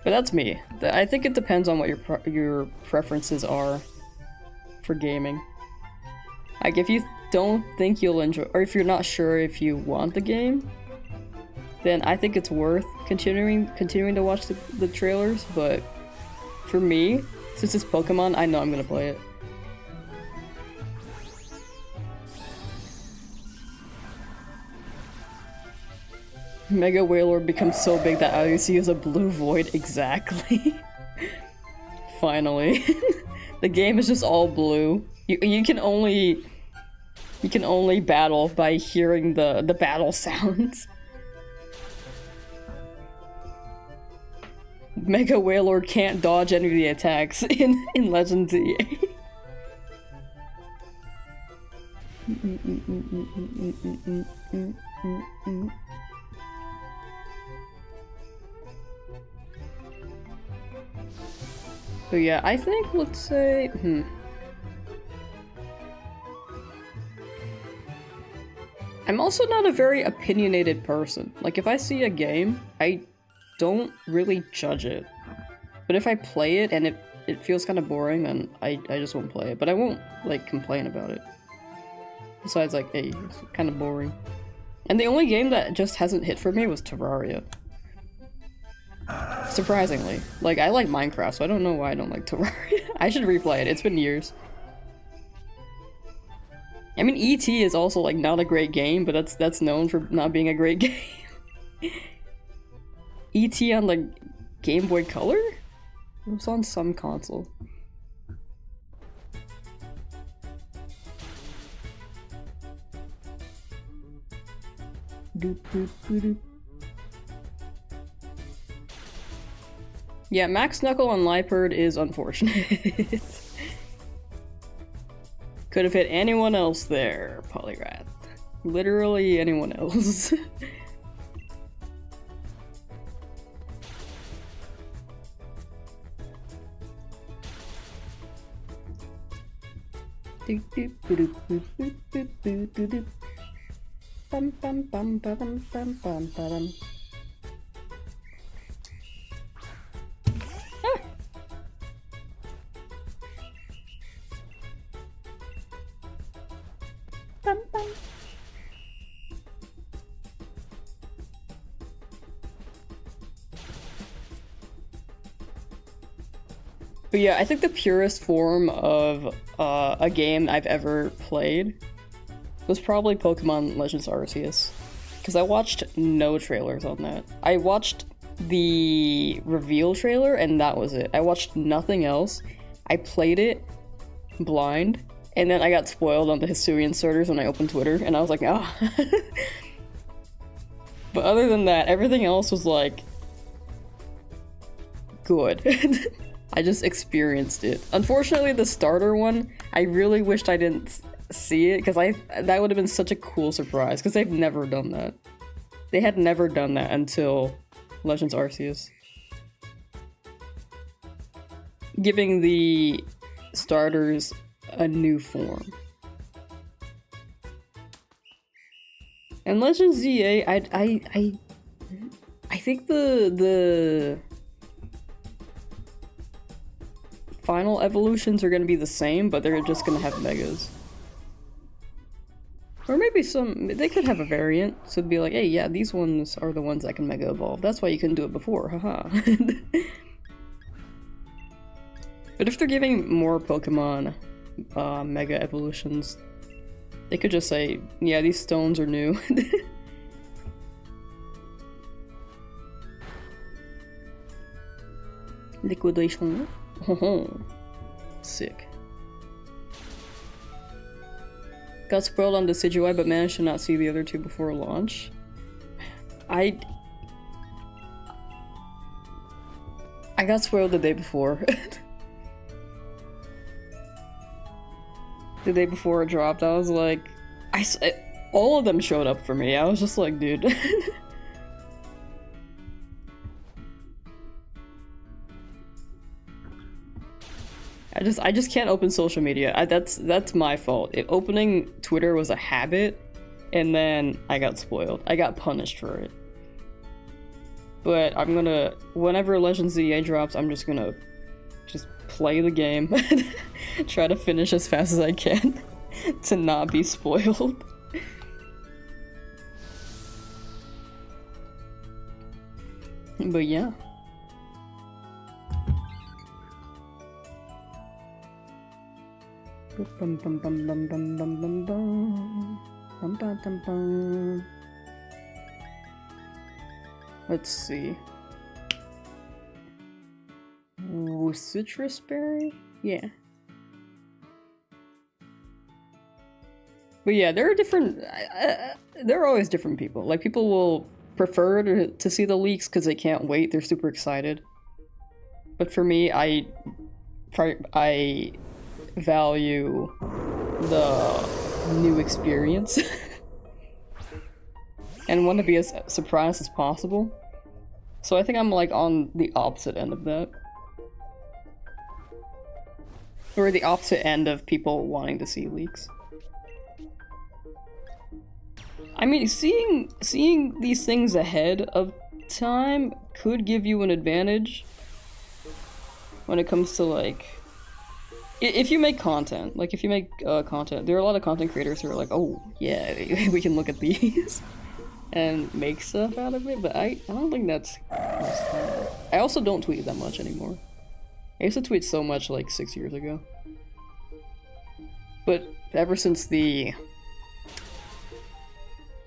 But that's me. I think it depends on what your preferences are for gaming. Like, if you don't think you'll enjoy, or if you're not sure if you want the game, then I think it's worth continuing to watch the trailers, but for me, since it's Pokemon, I know I'm gonna play it. Mega Wailord becomes so big that all you see is a blue void. Exactly. Finally. The game is just all blue. You can only battle by hearing the battle sounds. Mega Wailord can't dodge any of the attacks in Legends EA. So yeah, I think, let's say, I'm also not a very opinionated person. Like, if I see a game, I don't really judge it. But if I play it and it feels kind of boring, then I just won't play it. But I won't, like, complain about it. Besides, like, hey, it's kind of boring. And the only game that just hasn't hit for me was Terraria. Surprisingly. Like, I like Minecraft, so I don't know why I don't like Terraria. I should replay it. It's been years. I mean, E.T. is also, like, not a great game, but that's known for not being a great game. E.T. on, like, Game Boy Color? It was on some console. Doop, doop, doop, doop. Yeah, Max Knuckle on Liepard is unfortunate. Could have hit anyone else there, Polyrath. Literally anyone else. Bum bum bum bum bum bum bum. Bum bum. But yeah, I think the purest form of a game I've ever played was probably Pokemon Legends Arceus. Because I watched no trailers on that. I watched the reveal trailer and that was it. I watched nothing else. I played it blind, and then I got spoiled on the Hisuian starters when I opened Twitter, and I was like, oh. But other than that, everything else was like, good. I just experienced it. Unfortunately, the starter one, I really wished I didn't see it, because that would have been such a cool surprise, because they've never done that. They had never done that until Legends Arceus. Giving the starters a new form. And Legends ZA, I think the final evolutions are gonna be the same, but they're just gonna have megas. Or maybe they could have a variant, so it'd be like, hey, yeah, these ones are the ones that can mega evolve. That's why you couldn't do it before, haha. But if they're giving more Pokemon mega evolutions, they could just say, yeah, these stones are new. Liquidation. Oh, sick. Got spoiled on Decidueye, but managed to not see the other two before launch. I got spoiled the day before. The day before it dropped, I was like, all of them showed up for me. I was just like, dude. I just can't open social media. That's my fault. Opening Twitter was a habit, and then I got spoiled. I got punished for it. But I'm gonna, whenever Legends ZA drops, I'm just gonna play the game. Try to finish as fast as I can to not be spoiled. But yeah. Bum bum bum bum bum bum bum bum. Bum bum bum bum. Let's see. Ooh, citrus berry? Yeah. But yeah, there are different. There are always different people. Like, people will prefer to see the leaks because they can't wait. They're super excited. But for me, I value the new experience and want to be as surprised as possible. So I think I'm like on the opposite end of that. Or the opposite end of people wanting to see leaks. I mean, seeing these things ahead of time could give you an advantage when it comes to, like, if you make content. Like, if you make content, there are a lot of content creators who are like, oh yeah, we can look at these and make stuff out of it, but I don't think that's I also don't tweet that much anymore. I used to tweet so much like 6 years ago. But ever since the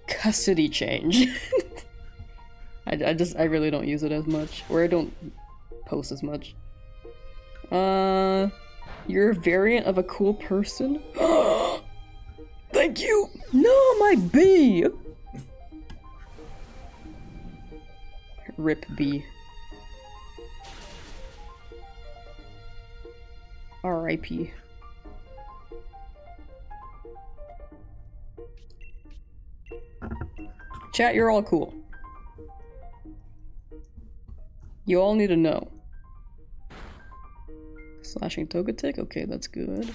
custody change, I really don't use it as much, or I don't post as much. You're a variant of a cool person? Thank you! No, my bee! Rip bee. R.I.P. Chat, you're all cool. You all need to know. Slashing Togetic? Okay, that's good.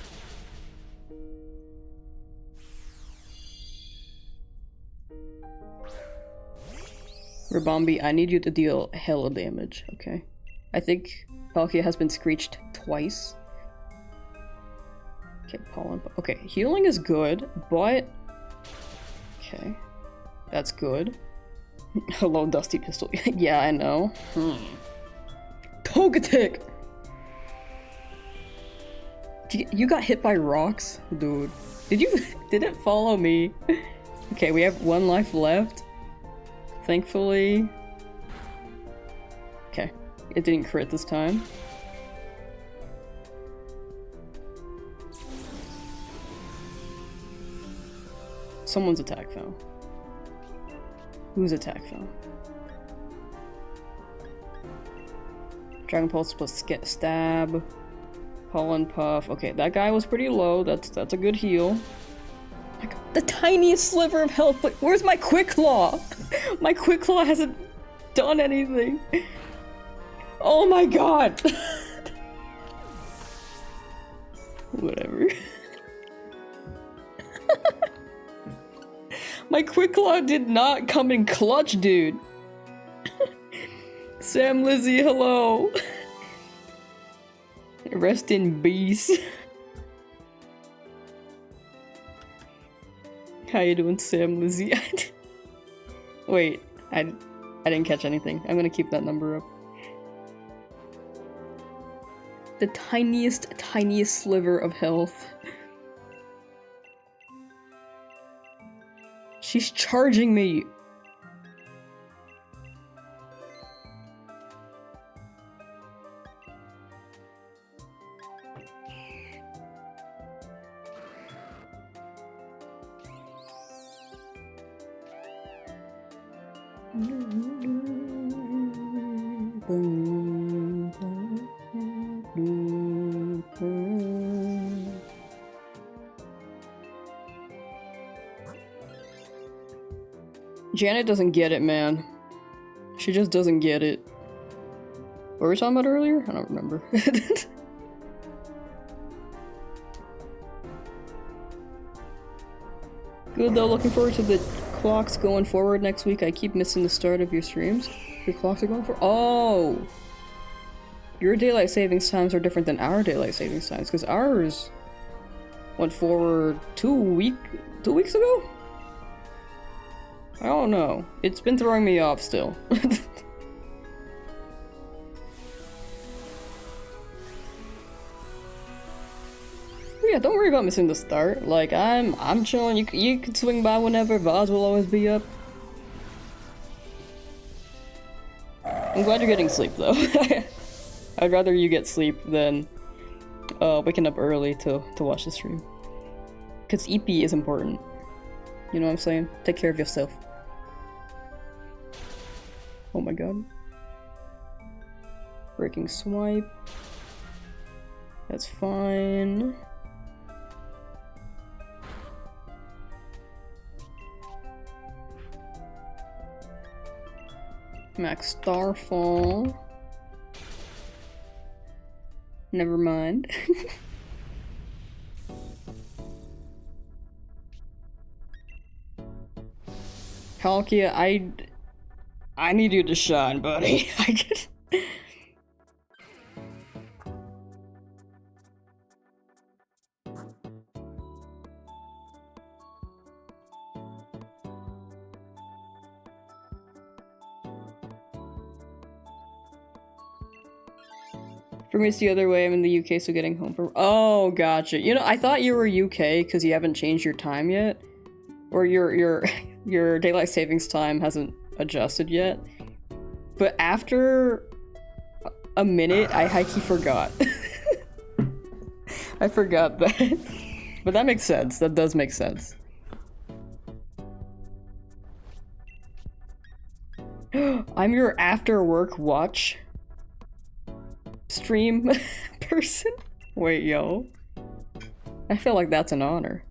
Rabombi, I need you to deal hella damage, okay? I think Palkia has been screeched twice. Okay, Pollen. Okay, healing is good, but... Okay. That's good. Hello, Dusty Pistol. Yeah, I know. Togetic! You got hit by rocks? Dude. Did it follow me? Okay, we have 1 life left. Thankfully... Okay. It didn't crit this time. Someone's attack fell. Whose attack fell? Dragon Pulse plus stab. Pollen Puff. Okay, that guy was pretty low. That's a good heal. The tiniest sliver of health. Like, where's my Quick Claw? My Quick Claw hasn't done anything. Oh my god. Whatever. My Quick Claw did not come in clutch, dude. Sam Lizzie, hello. Rest in peace. How you doing, Sam Lizzie? Wait, I didn't catch anything. I'm gonna keep that number up. The tiniest sliver of health. She's charging me. Janet doesn't get it, man. She just doesn't get it. What were we talking about earlier? I don't remember. Good though, looking forward to the clocks going forward next week. I keep missing the start of your streams. Your clocks are going for— oh! Your daylight savings times are different than our daylight savings times, because ours went forward 2 weeks ago? I don't know. It's been throwing me off still. yeah, don't worry about missing the start. Like, I'm chilling. You can swing by whenever. VODS will always be up. I'm glad you're getting sleep, though. I'd rather you get sleep than waking up early to watch the stream. Because EP is important. You know what I'm saying? Take care of yourself. Oh my god. Breaking swipe. That's fine. Max Starfall. Never mind. Palkia, I need you to shine, buddy. I could. For me, it's the other way. I'm in the UK, so getting home from. Oh, gotcha. You know, I thought you were UK because you haven't changed your time yet, or your daylight savings time hasn't adjusted yet. But after a minute, I hikey forgot. I forgot that. But that makes sense. That does make sense. I'm your after work watch stream person? Wait, yo. I feel like that's an honor.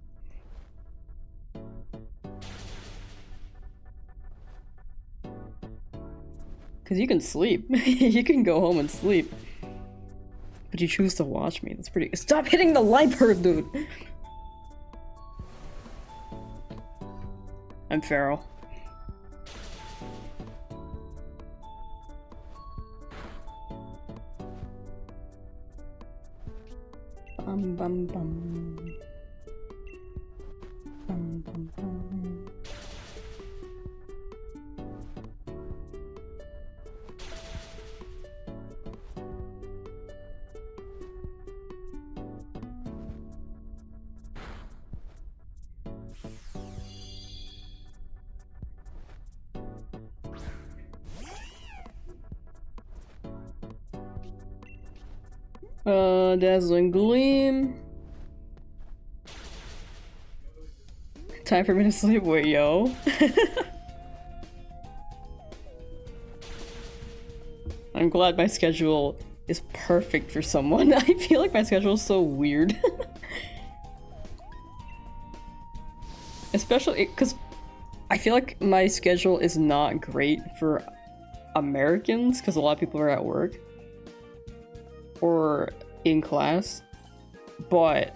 Cause you can sleep. You can go home and sleep. But you choose to watch me. That's pretty- Stop hitting the light bird, dude! I'm feral. Bum bum bum. Bum bum bum. Dazzling Gleam. Time for me to sleep. Wait, yo. I'm glad my schedule is perfect for someone. I feel like my schedule is so weird. Especially because I feel like my schedule is not great for Americans because a lot of people are at work or in class, but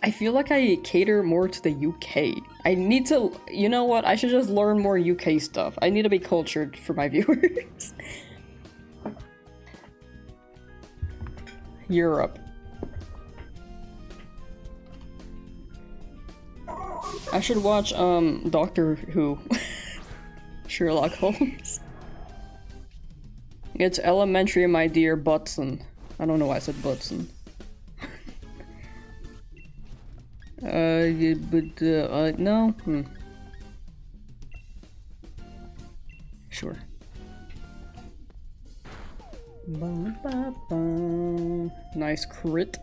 I feel like I cater more to the UK. I need to, you know what, I should just learn more UK stuff. I need to be cultured for my viewers. Europe. I should watch, Doctor Who. Sherlock Holmes. It's elementary, my dear Butson. I don't know why I said Butson. Yeah, but, no? Sure. Ba, ba, ba. Nice crit.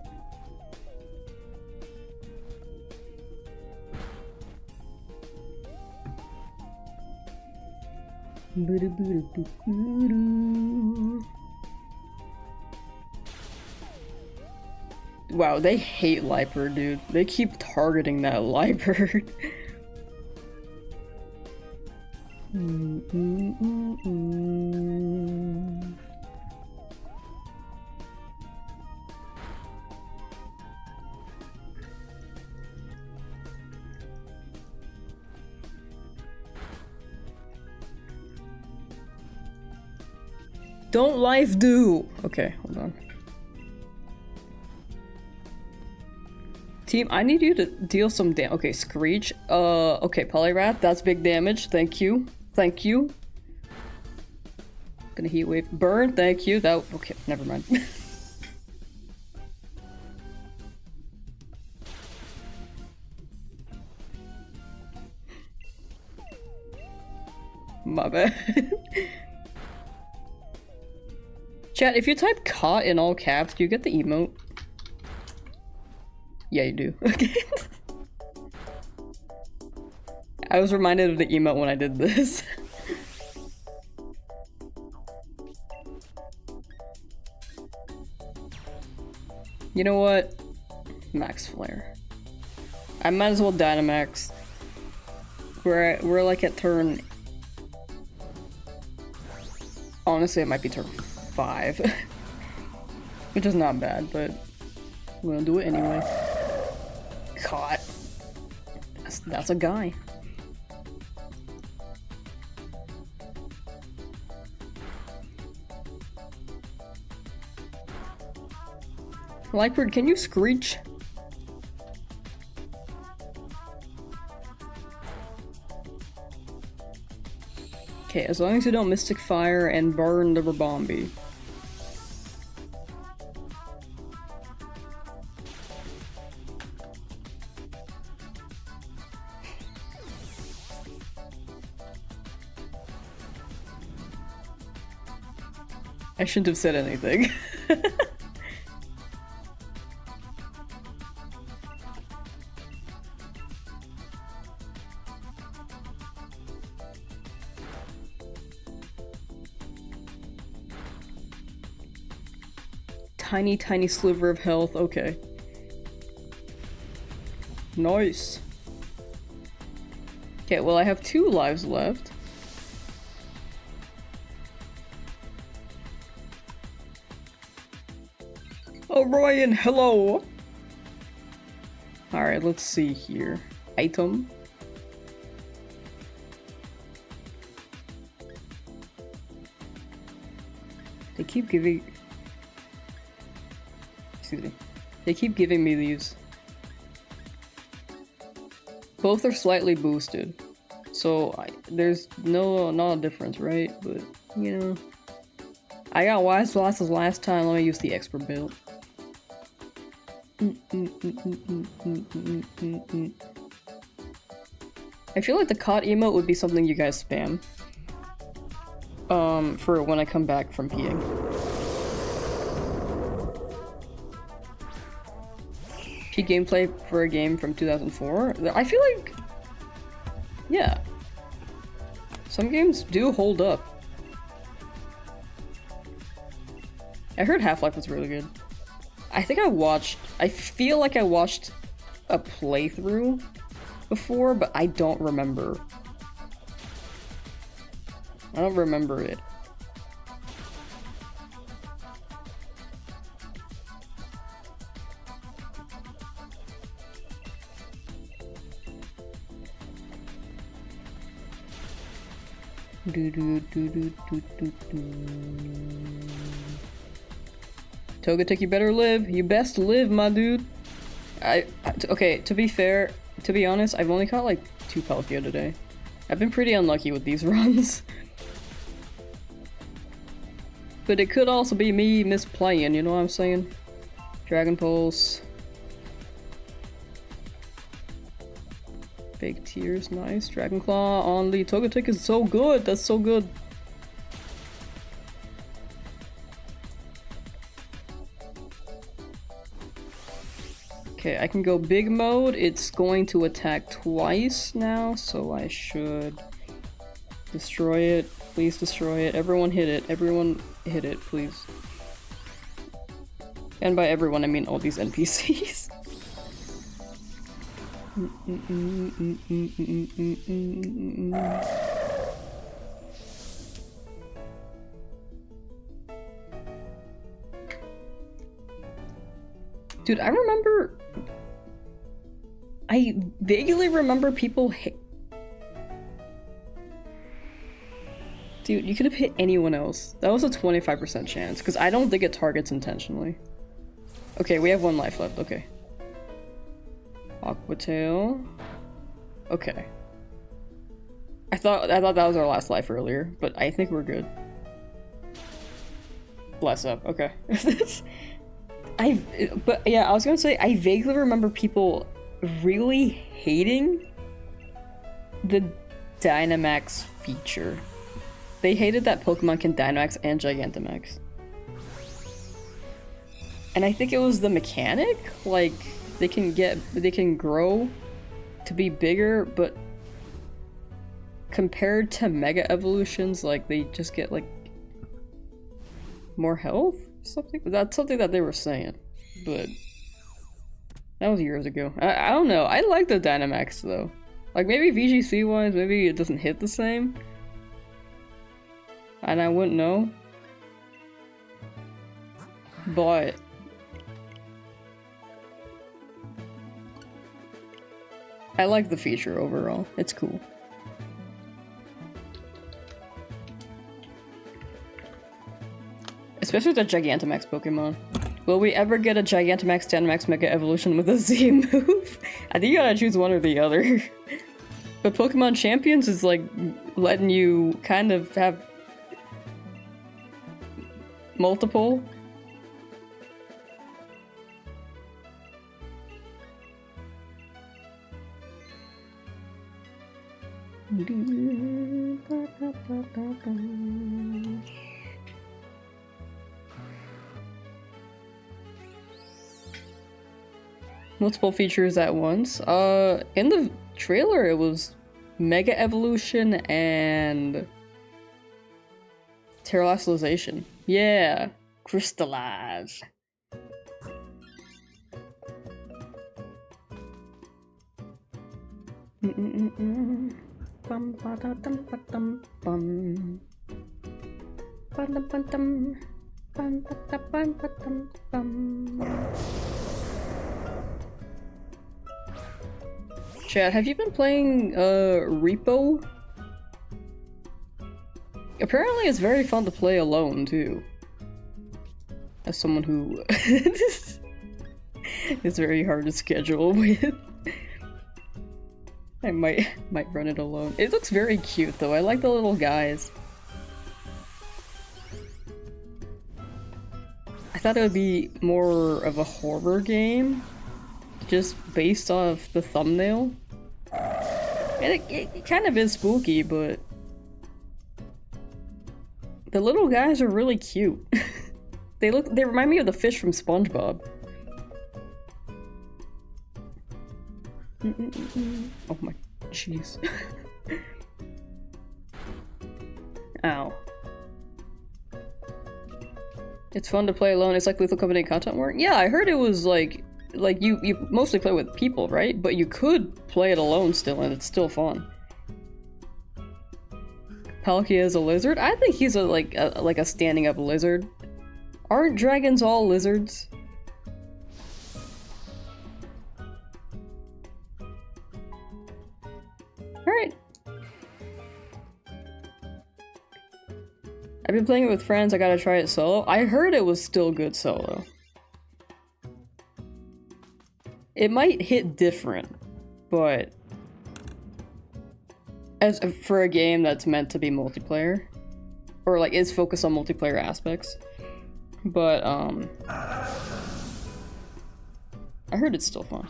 Wow, they hate Liper, dude. They keep targeting that Liper. Don't life do! Okay, hold on. Team, I need you to deal some damage. Okay, Screech. Okay, Poliwrath, that's big damage. Thank you. Thank you. Gonna heat wave. Burn, thank you. That. Okay, never mind. My bad. Chat, if you type "caught" in all caps, do you get the emote? Yeah, you do. Okay. I was reminded of the emote when I did this. You know what? Max Flare. I might as well Dynamax. We're like at turn... Honestly, it might be turn 5. Which is not bad, but we're gonna do it anyway. Caught. That's a guy. Lightbird, can you screech? Okay, as long as you don't Mystic Fire and burn the Rabombi. I shouldn't have said anything. Tiny sliver of health, okay. Nice. Okay, well I have 2 lives left. Oh, Ryan, hello! Alright, let's see here. Item. They keep giving... Excuse me. They keep giving me these. Both are slightly boosted. So, there's not a difference, right? But, you know... I got Wise Losses last time, let me use the expert build. I feel like the caught emote would be something you guys spam. For when I come back from peeing. Peak gameplay for a game from 2004? I feel like... Yeah. Some games do hold up. I heard Half-Life was really good. I think I feel like I watched a playthrough before, but I don't remember. I don't remember it. Togetic, you better live. You best live, my dude. Okay, to be fair, to be honest, I've only caught like 2 Palkia today. I've been pretty unlucky with these runs. But it could also be me misplaying, you know what I'm saying? Dragon Pulse. Fake Tears, nice. Dragon Claw on the Togetic is so good, that's so good. Okay, I can go big mode. It's going to attack twice now, so I should destroy it. Please destroy it. Everyone hit it. Everyone hit it, please. And by everyone, I mean all these NPCs. Dude, I vaguely remember people Dude, you could have hit anyone else. That was a 25% chance, because I don't think it targets intentionally. Okay, we have 1 life left, okay. Aqua Tail. Okay. I thought that was our last life earlier, but I think we're good. Bless up, okay. But yeah, I was gonna say, I vaguely remember people really hating the Dynamax feature. They hated that Pokemon can Dynamax and Gigantamax. And I think it was the mechanic? Like, they can grow to be bigger, but compared to Mega Evolutions, like, they just get, like, more health? Something? That's something that they were saying. But that was years ago. I don't know. I like the Dynamax, though. Like, maybe VGC-wise, maybe it doesn't hit the same. And I wouldn't know. But I like the feature overall. It's cool. Especially the Gigantamax Pokemon. Will we ever get a Gigantamax Dynamax Mega Evolution with a Z move? I think you gotta choose one or the other. But Pokemon Champions is like letting you kind of have multiple. Multiple features at once. In the trailer it was Mega Evolution and Terrestrialization. Yeah, crystallize. Bum ba da dum ba dum bum. Ba dum ba dum. Bum ba da bum ba dum bum. Chad, have you been playing Repo? Apparently it's very fun to play alone too. As someone who is very hard to schedule with. I might run it alone. It looks very cute though. I like the little guys. I thought it would be more of a horror game, just based off the thumbnail. And it kind of is spooky, but the little guys are really cute. They remind me of the fish from SpongeBob. Oh my jeez. Ow. It's fun to play alone. It's like Lethal Company content work. Yeah, I heard it was like you mostly play with people, right? But you could play it alone still, and it's still fun. Palkia is a lizard? I think he's like a standing up lizard. Aren't dragons all lizards? Alright. I've been playing it with friends, I gotta try it solo. I heard it was still good solo. It might hit different, but as for a game that's meant to be multiplayer, or like is focused on multiplayer aspects, but I heard it's still fun.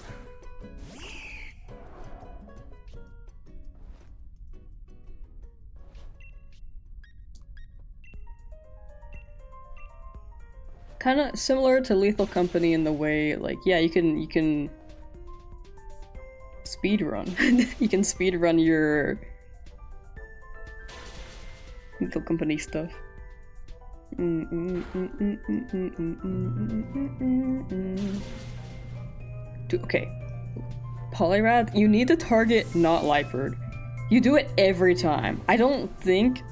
Kind of similar to Lethal Company in the way, like, yeah, you can speed run. You can speed run your Lethal Company stuff. Okay, Poliwrath, you need to target not Liepard. You do it every time. I don't think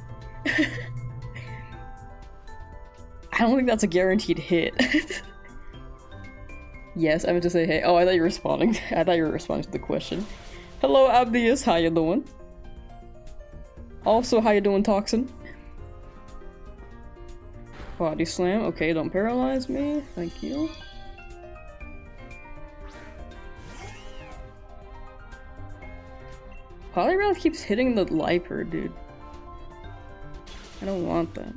that's a guaranteed hit. Yes, I meant to say hey. Oh, I thought you were responding. I thought you were responding to the question. Hello, Abdius. How you doing? Also, how you doing, Toxin? Body slam. Okay, don't paralyze me. Thank you. Poliwrath keeps hitting the Liepard, dude. I don't want that.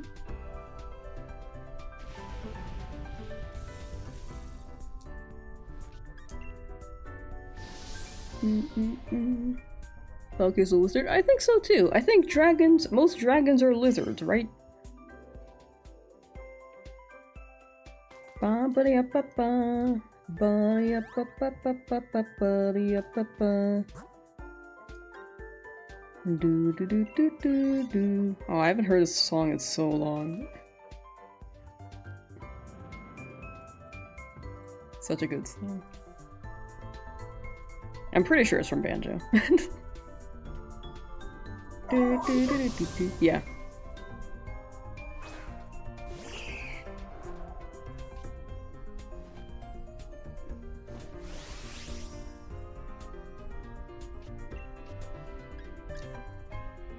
Palkia's a lizard? I think so too. I think dragons, most dragons are lizards, right? Ba-ba-da-ba-ba. Ba-da-ba-ba-ba-ba-ba-ba-da-ba-ba. Do do do do do do. Oh, I haven't heard this song in so long. Such a good song. I'm pretty sure it's from Banjo. Do, do, do, do, do. Yeah.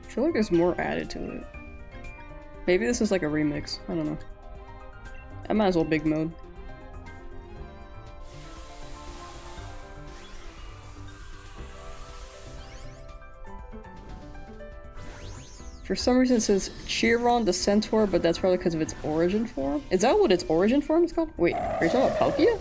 I feel like there's more added to it. Maybe this is like a remix. I don't know. I might as well big mode. For some reason it says Chiron the Centaur, but that's probably because of its origin form. Is that what its origin form is called? Wait, are you talking about Palkia?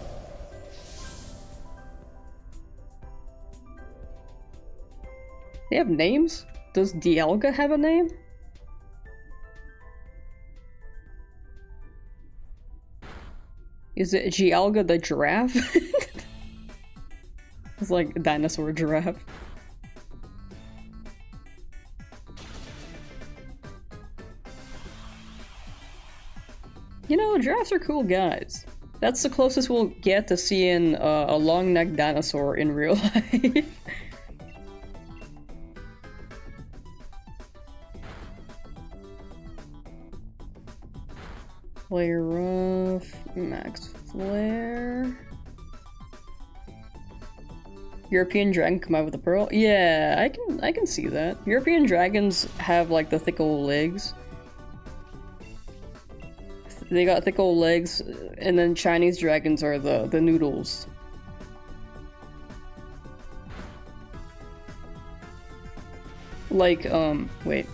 They have names? Does Dialga have a name? Is it Gialga the giraffe? It's like a dinosaur giraffe. You know, giraffes are cool guys. That's the closest we'll get to seeing a long-necked dinosaur in real life. Flare Ruff, Max Flare. European dragon come out with a pearl? Yeah, I can see that. European dragons have like the thick old legs. They got thick old legs, and then Chinese dragons are the noodles. Like, wait.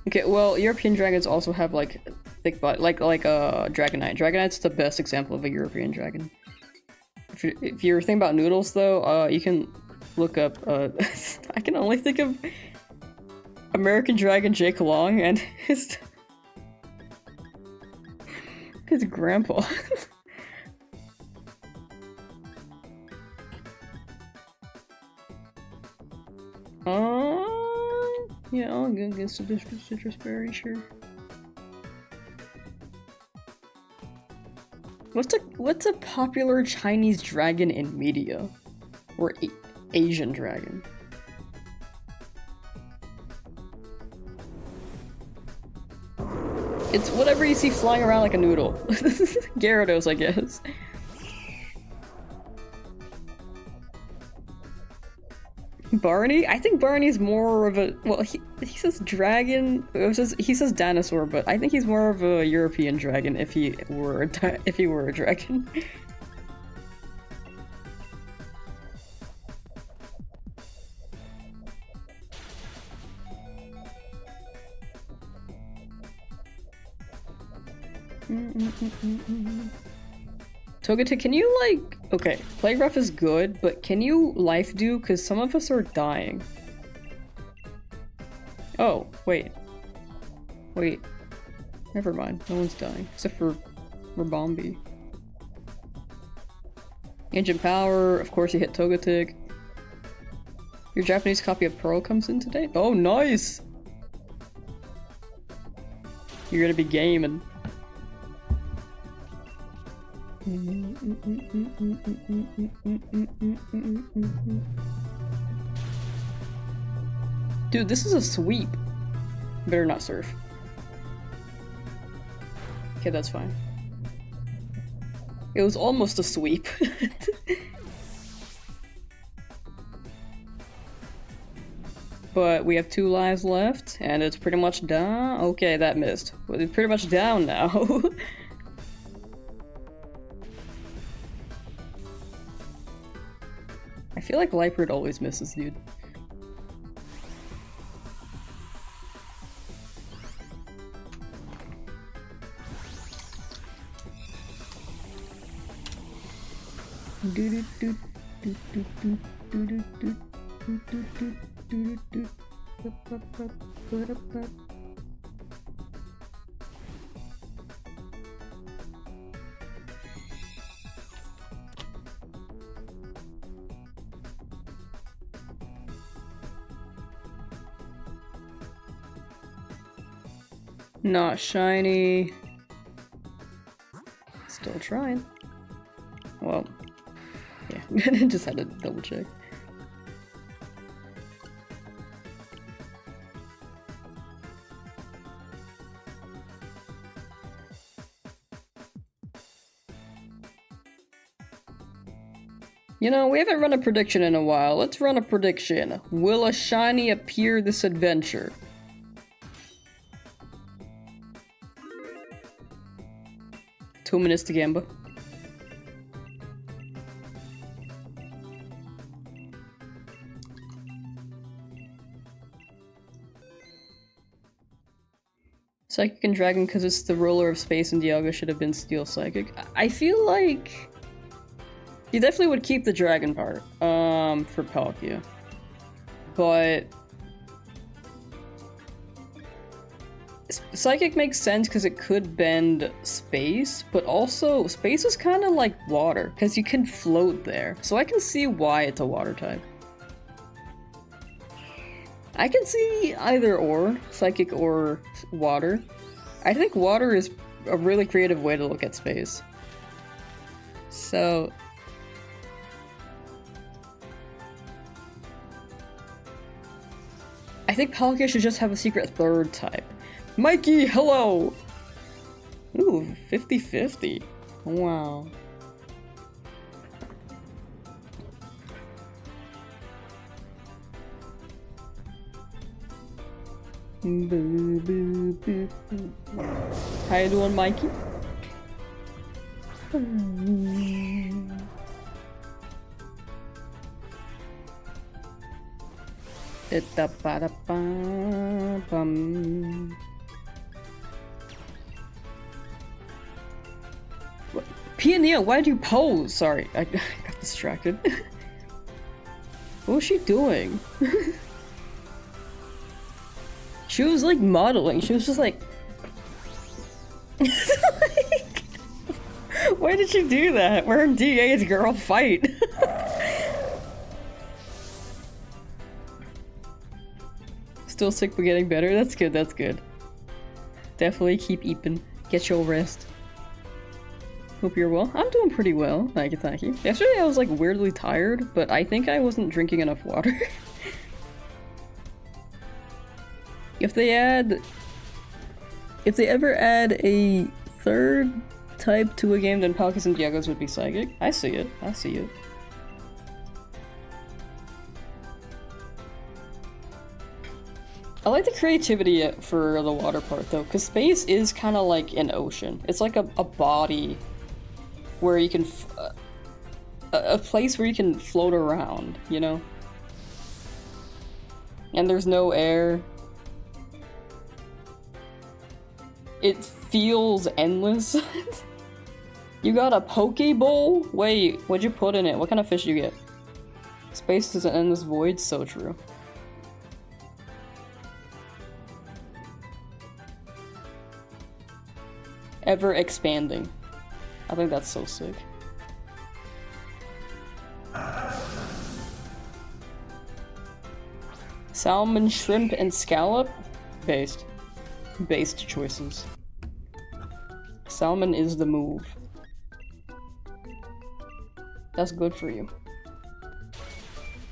Okay, well, European dragons also have like thick butt, like Dragonite. Dragonite's the best example of a European dragon. If you're thinking about noodles, though, you can look up. I can only think of American Dragon Jake Long and his grandpa. Yeah, I'll go get some citrus berry, sure. What's a popular Chinese dragon in media? Or Asian dragon? It's whatever you see flying around like a noodle. Gyarados, I guess. Barney? I think Barney's more of a— well, he says dragon. He says dinosaur, but I think he's more of a European dragon if he were a dragon. Togetic, can you like— okay, Plague Rough is good, but can you life do? Because some of us are dying. Oh, wait. Wait. Never mind, no one's dying. Except for Rabombi. Ancient Power, of course you hit Togetic. Your Japanese copy of Pearl comes in today? Oh, nice! You're gonna be gaming. Dude, this is a sweep. Better not surf. Okay, that's fine. It was almost a sweep. But we have 2 lives left, and it's pretty much down. Okay, that missed. But it's pretty much down now. I feel like Liepard always misses, dude. Not shiny. Still trying. Well, yeah, just had to double check. You know, we haven't run a prediction in a while. Let's run a prediction. Will a shiny appear this adventure? Two minutes to Gamba. Psychic and Dragon because it's the ruler of space and Dialga should have been Steel Psychic. I feel like you definitely would keep the dragon part, for Palkia. But Psychic makes sense because it could bend space, but also space is kind of like water because you can float there. So I can see why it's a water type. I can see either or, Psychic or water. I think water is a really creative way to look at space. So I think Palkia should just have a secret third type. Mikey, hello! Ooh, 50-50. Wow. Boo, boo, boo, boo. How you doing, Mikey? Pioneer, why did you pose? Sorry, I got distracted. What was she doing? She was like modeling. She was just like... Why did she do that? We're in DA's girl fight. Still sick but getting better? That's good, that's good. Definitely keep eating. Get your rest. Hope you're well. I'm doing pretty well. Thank you, thank you. Yesterday I was like weirdly tired, but I think I wasn't drinking enough water. If they ever add a third type to a game, then Palkias and Dialgas would be Psychic. I see it. I see it. I like the creativity for the water part though, because space is kind of like an ocean. It's like a body where you can... a place where you can float around, you know? And there's no air. It feels endless. You got a Pokeball? Wait, what'd you put in it? What kind of fish did you get? Space is an endless void? So true. Ever expanding. I think that's so sick. Salmon, shrimp, and scallop? Based choices. Salmon is the move. That's good for you.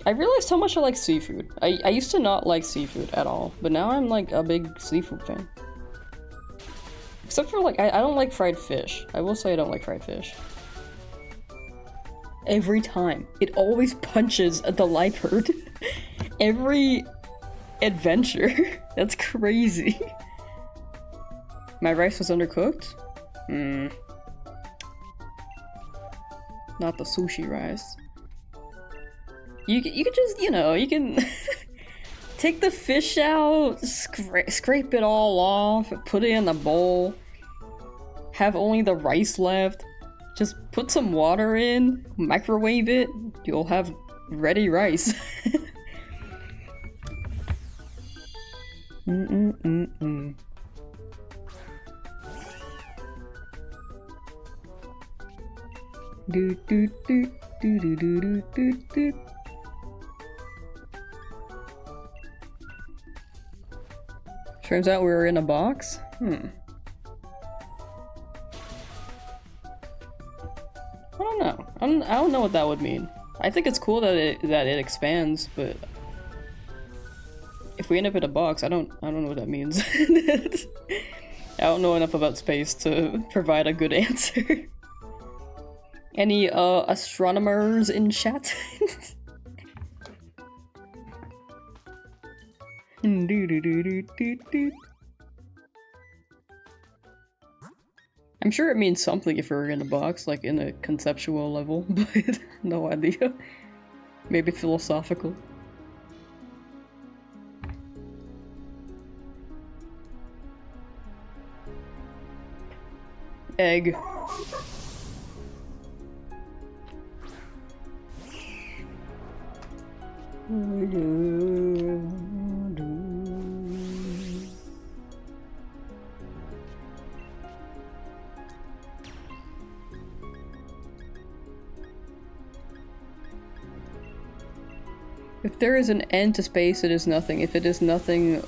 I realized how much I like seafood. I used to not like seafood at all, but now I'm like a big seafood fan. Except for like, I don't like fried fish. I will say I don't like fried fish. Every time. It always punches the life herd. Every adventure. That's crazy. My rice was undercooked? Not the sushi rice. You can just, you know, you can take the fish out, scrape it all off, put it in the bowl, have only the rice left, Just put some water in, microwave it, you'll have ready rice. Mm-mm-mm-mm. Do do do do do do do do. Turns out we were in a box? I don't know. I don't know what that would mean. I think it's cool that it expands, but if we end up in a box, I don't know what that means. I don't know enough about space to provide a good answer. Any astronomers in chat? I'm sure it means something if we're in a box, like in a conceptual level, but no idea. Maybe philosophical. Egg. If there is an end to space, it is nothing. If it is nothing,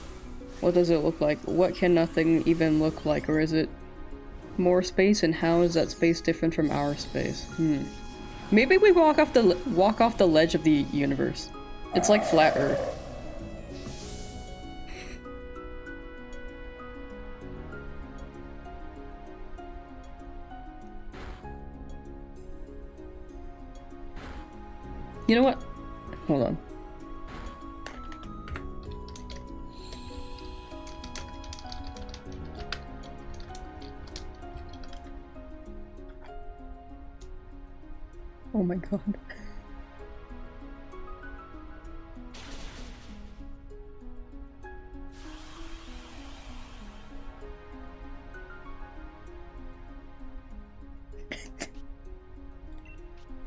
what does it look like? What can nothing even look like? Or is it more space, and how is that space different from our space? Maybe we walk off the ledge of the universe. It's like flat Earth. You know what? Hold on. Oh my god.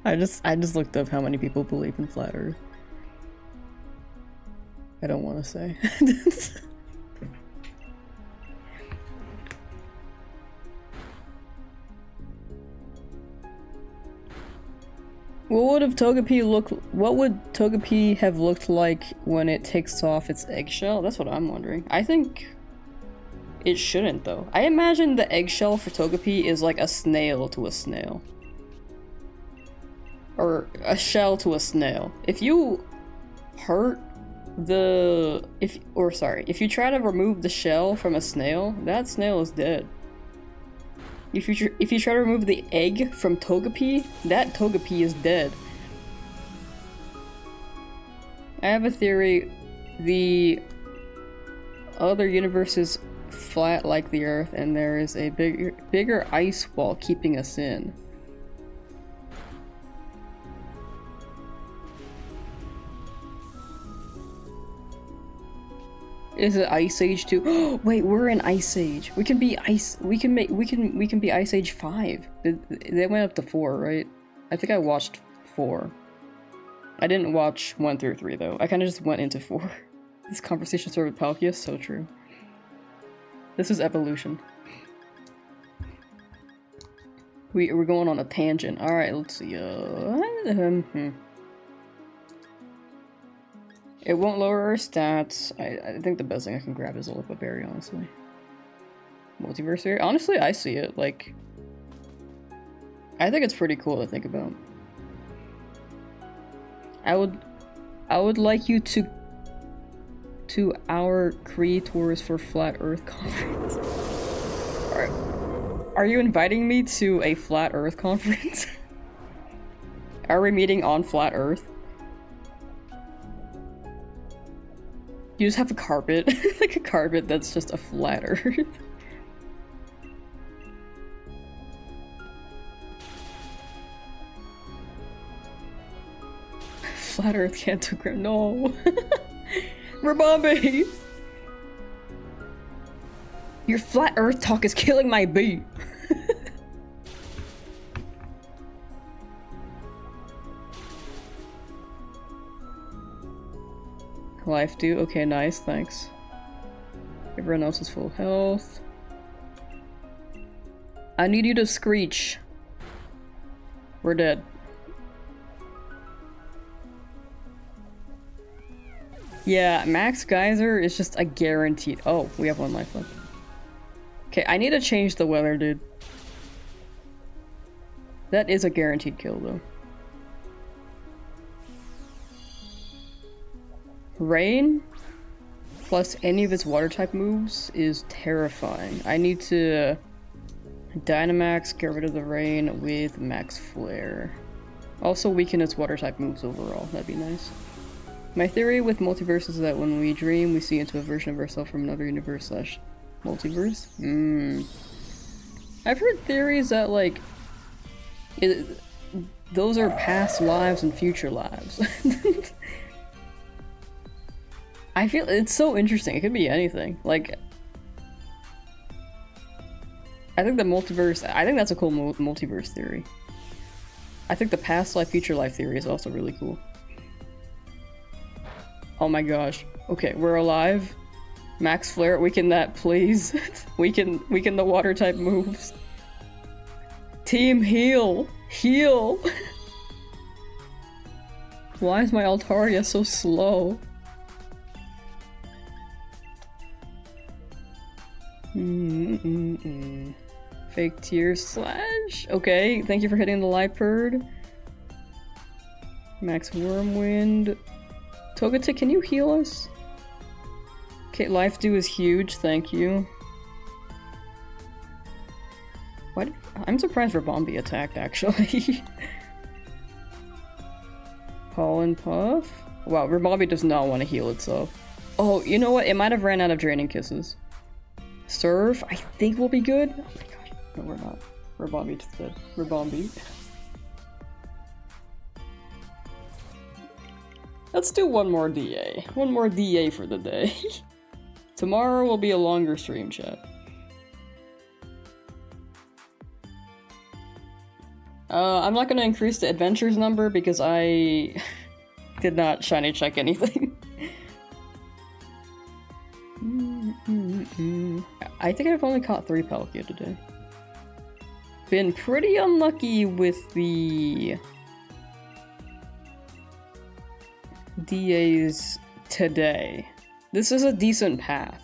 I just looked up how many people believe in flat Earth. I don't want to say. What would Togepi have looked like when it takes off its eggshell? That's what I'm wondering. I think it shouldn't, though. I imagine the eggshell for Togepi is like a snail to a snail. Or a shell to a snail. If you hurt the... if you try to remove the shell from a snail, that snail is dead. If you try to remove the egg from Togepi, that Togepi is dead. I have a theory. The other universe is flat like the Earth, and there is a bigger ice wall keeping us in. Is it Ice Age 2? Wait, we're in Ice Age. We can be we can be Ice Age 5. They went up to 4, right? I think I watched 4. I didn't watch 1 through 3 though. I kind of just went into 4. This conversation started with Palkia, so true. This is evolution. We're going on a tangent. All right, let's see. It won't lower our stats. I think the best thing I can grab is a Lipa Berry, honestly. Multiverse Berry? Honestly, I see it. Like, I think it's pretty cool to think about. I would like you to our creators for Flat Earth conference. Are you inviting me to a Flat Earth conference? Are we meeting on Flat Earth? You just have a carpet, like a carpet that's just a flat Earth. Flat Earth can't do grip. No. Rabambe! Your flat Earth talk is killing my beat. life do. Okay, nice, thanks. Everyone else is full health. I need you to screech. We're dead. Yeah, Max Geyser is just a guaranteed. Oh, we have 1 life left. Okay, I need to change the weather, dude. That is a guaranteed kill, though. Rain plus any of its water type moves is terrifying. I need to Dynamax, get rid of the rain with Max Flare. Also weaken its water type moves overall. That'd be nice. My theory with multiverse is that when we dream, we see into a version of ourselves from another universe slash multiverse. I've heard theories that, like, those are past lives and future lives. I feel it's so interesting. It could be anything. Like, I think the multiverse, I think that's a cool multiverse theory. I think the past life, future life theory is also really cool. Oh my gosh. Okay, we're alive. Max Flare, weaken that, please. weaken the water type moves. Team heal! Heal! Why is my Altaria so slow? Fake tears slash. Okay, thank you for hitting the Liepard. Max Wormwind. Togetic, can you heal us? Okay, Life Dew is huge, thank you. What? I'm surprised Rabombi attacked, actually. Pollen Puff? Wow, Rabombi does not want to heal itself. Oh, you know what? It might have ran out of Draining Kisses. Surf, I think will be good. Oh my gosh. No, we're not. Rabombi just dead. Rabombi. Let's do one more DA. One more DA for the day. Tomorrow will be a longer stream, chat. I'm not gonna increase the adventures number because I did not shiny check anything. I think I've only caught 3 Palkia today. Been pretty unlucky with the DAs today. This is a decent path.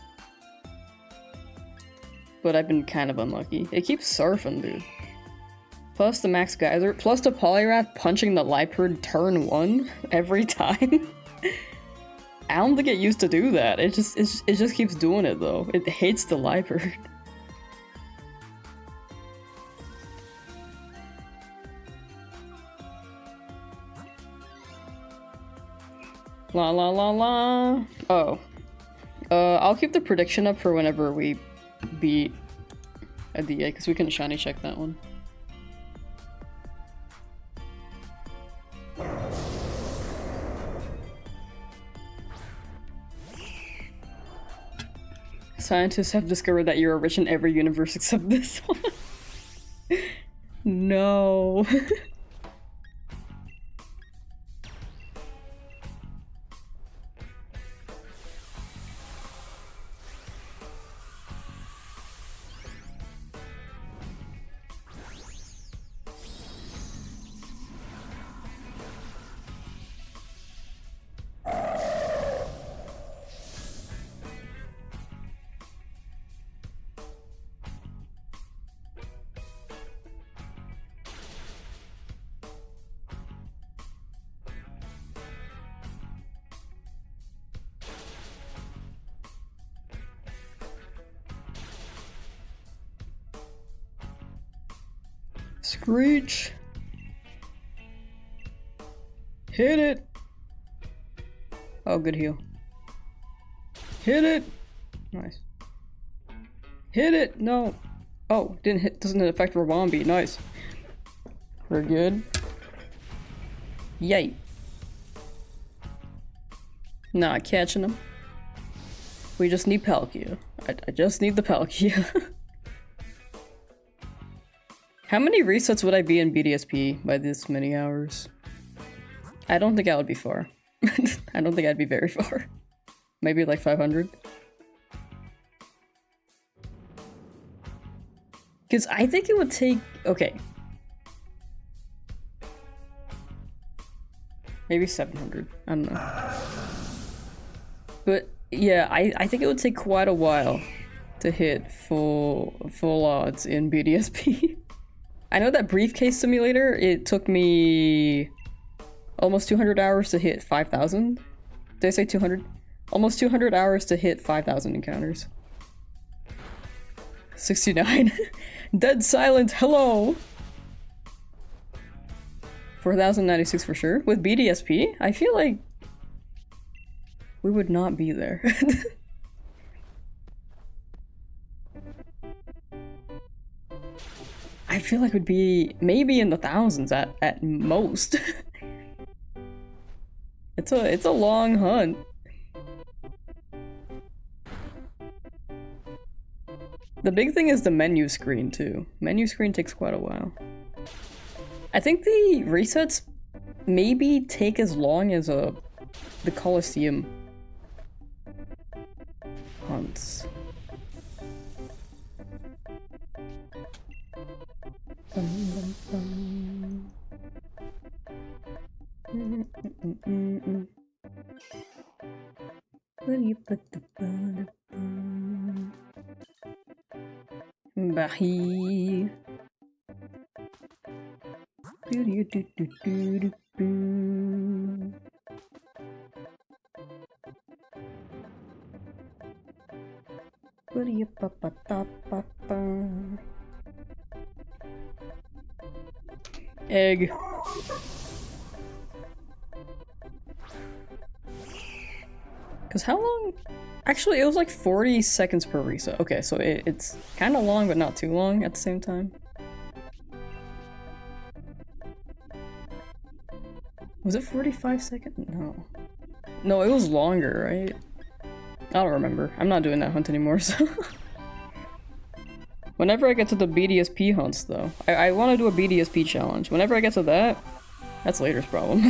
But I've been kind of unlucky. It keeps surfing, dude. Plus the Max Geyser, plus the Poliwrath punching the Liepard turn 1 every time. I don't think it used to do that. It just keeps doing it though. It hates the Liepard. La la la la. Oh. I'll keep the prediction up for whenever we beat a DA, because we can shiny check that one. Scientists have discovered that you're rich in every universe except this one. No. Screech! Hit it! Oh, good heal. Hit it! Nice. Hit it! No! Oh, didn't hit, doesn't it affect Rabombi? Nice. We're good. Yay. Not catching him. We just need Palkia. I just need the Palkia. How many resets would I be in BDSP by this many hours? I don't think I would be far. I don't think I'd be very far. Maybe like 500. Because I think it would take... Okay. Maybe 700. I don't know. But yeah, I think it would take quite a while to hit full odds in BDSP. I know that Briefcase Simulator, it took me almost 200 hours to hit 5,000. Did I say 200? Almost 200 hours to hit 5,000 encounters. 69. Dead silent, hello! 4,096 for sure. With BDSP, I feel like we would not be there. I feel like we'd be maybe in the thousands at most. It's a long hunt. The big thing is the menu screen too. Menu screen takes quite a while. I think the resets maybe take as long as the Coliseum hunts. Where do you put the Bahi? Do do do do do do do. Where do you pa pa ta pa pa? Egg. Cause how long? Actually, it was like 40 seconds per reset. Okay, so it's kind of long, but not too long at the same time. Was it 45 seconds? No. No, it was longer, right? I don't remember. I'm not doing that hunt anymore, so... Whenever I get to the BDSP hunts, though, I want to do a BDSP challenge. Whenever I get to that, that's later's problem.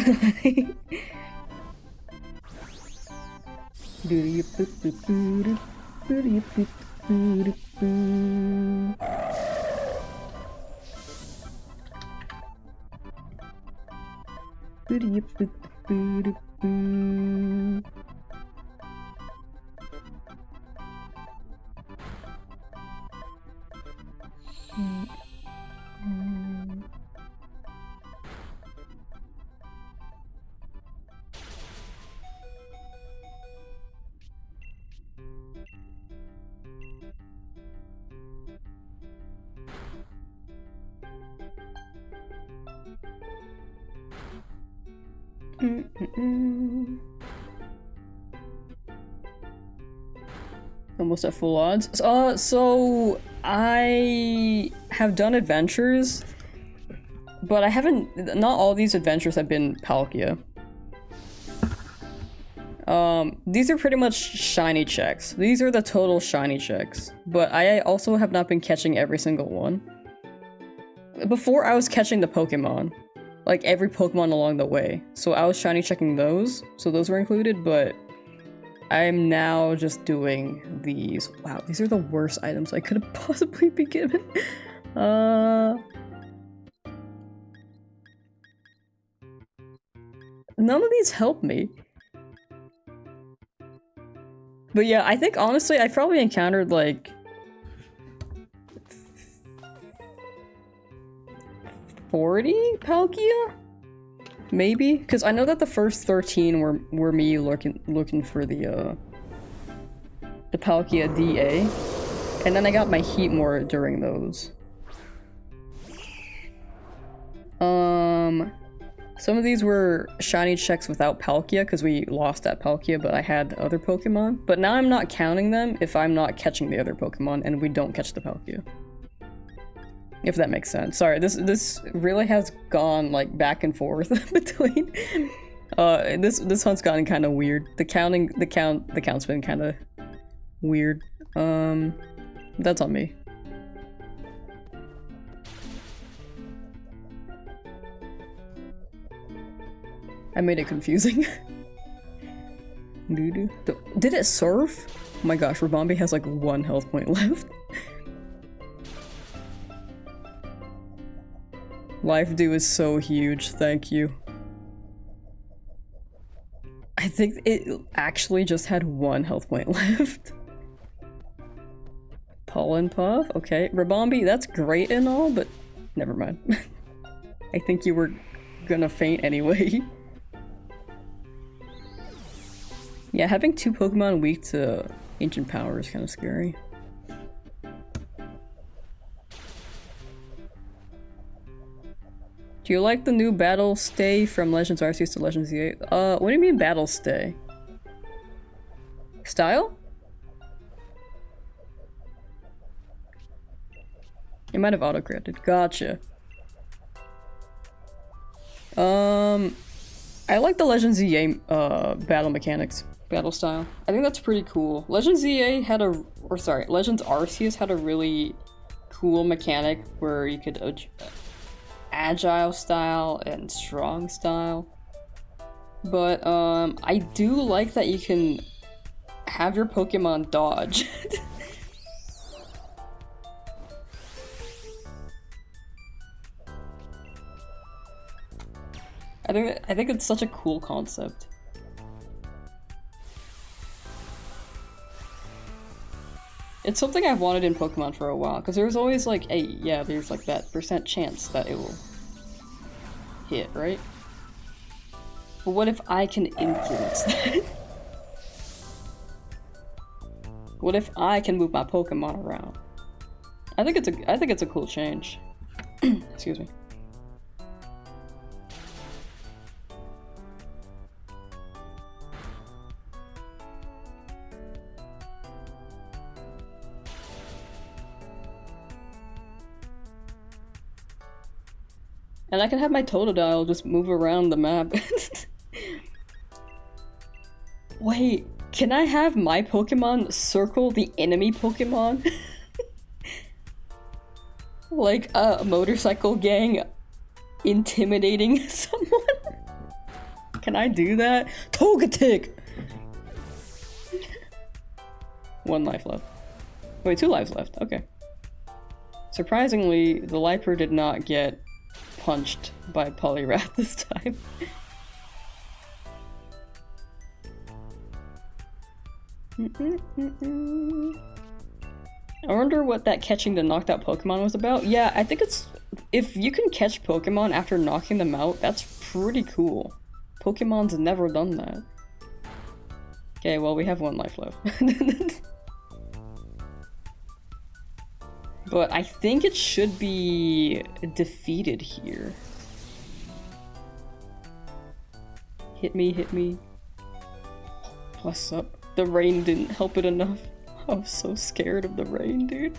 Almost at full odds. So I have done adventures, but I haven't. Not all these adventures have been Palkia. These are pretty much shiny checks. These are the total shiny checks, but I also have not been catching every single one. Before, I was catching the Pokemon, like every Pokemon along the way. So I was shiny checking those, so those were included, but I'm now just doing these. Wow, these are the worst items I could have possibly be given. None of these help me. But yeah, I think honestly, I probably encountered like 40 Palkia? Maybe? Because I know that the first 13 were me looking for the Palkia DA. And then I got my Heatmore during those. Some of these were shiny checks without Palkia because we lost that Palkia, but I had other Pokemon. But now I'm not counting them if I'm not catching the other Pokemon and we don't catch the Palkia. If that makes sense. Sorry, this really has gone like back and forth between. This hunt's gotten kind of weird. The count's been kind of weird. That's on me. I made it confusing. Did it surf? Oh my gosh, Rabambi has like 1 health point left. Life Dew is so huge, thank you. I think it actually just had 1 health point left. Pollen Puff, okay. Rabambi, that's great and all, but never mind. I think you were gonna faint anyway. Yeah, having 2 Pokemon weak to Ancient Power is kind of scary. Do you like the new battle stay from Legends Arceus to Legends Z8? What do you mean battle stay? Style? It might have auto-corrected. Gotcha. I like the Legends ZA battle mechanics, battle style. I think that's pretty cool. Legends ZA had a, or sorry, Legends Arceus had a really cool mechanic where you could agile style and strong style. But I do like that you can have your Pokemon dodge. I think it's such a cool concept. It's something I've wanted in Pokemon for a while, because there's always like there's like that % chance that it will hit, right? But what if I can influence that? What if I can move my Pokemon around? I think it's a cool change. Excuse me. And I can have my Totodile just move around the map. Wait, can I have my Pokemon circle the enemy Pokemon? Like a motorcycle gang intimidating someone? Can I do that? Togetic! 1 life left. Wait, 2 lives left, okay. Surprisingly, the Lifer did not get punched by Poliwrath this time. I wonder what that catching the knocked out Pokemon was about. Yeah, I think it's... if you can catch Pokemon after knocking them out, that's pretty cool. Pokemon's never done that. Okay, well, we have 1 life left. But I think it should be defeated here. Hit me, hit me. What's up? The rain didn't help it enough. I was so scared of the rain, dude.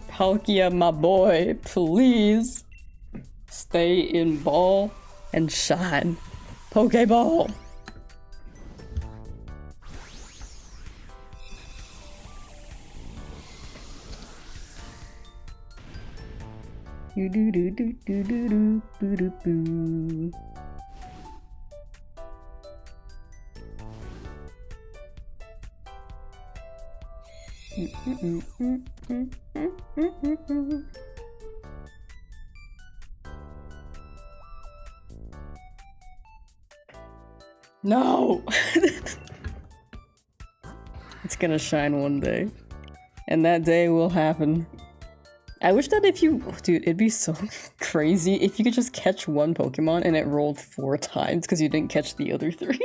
Palkia, my boy, please stay in ball and shine. Pokeball! Do do do do do do do do do. No! It's gonna shine one day. And that day will happen. I wish that if you- dude, it'd be so crazy if you could just catch 1 Pokemon and it rolled 4 times because you didn't catch the other 3.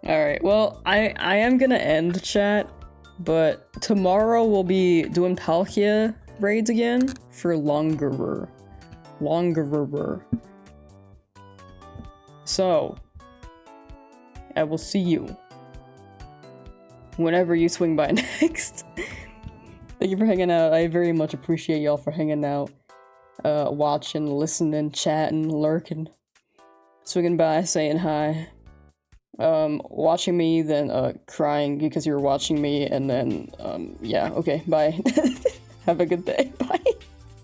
Alright, well, I am gonna end chat, but tomorrow we'll be doing Palkia raids again for Longerer. So, I will see you whenever you swing by next. Thank you for hanging out. I very much appreciate y'all for hanging out, watching, listening, chatting, lurking, swinging by, saying hi, watching me, then crying because you were watching me, and then yeah, okay, bye. Have a good day. Bye.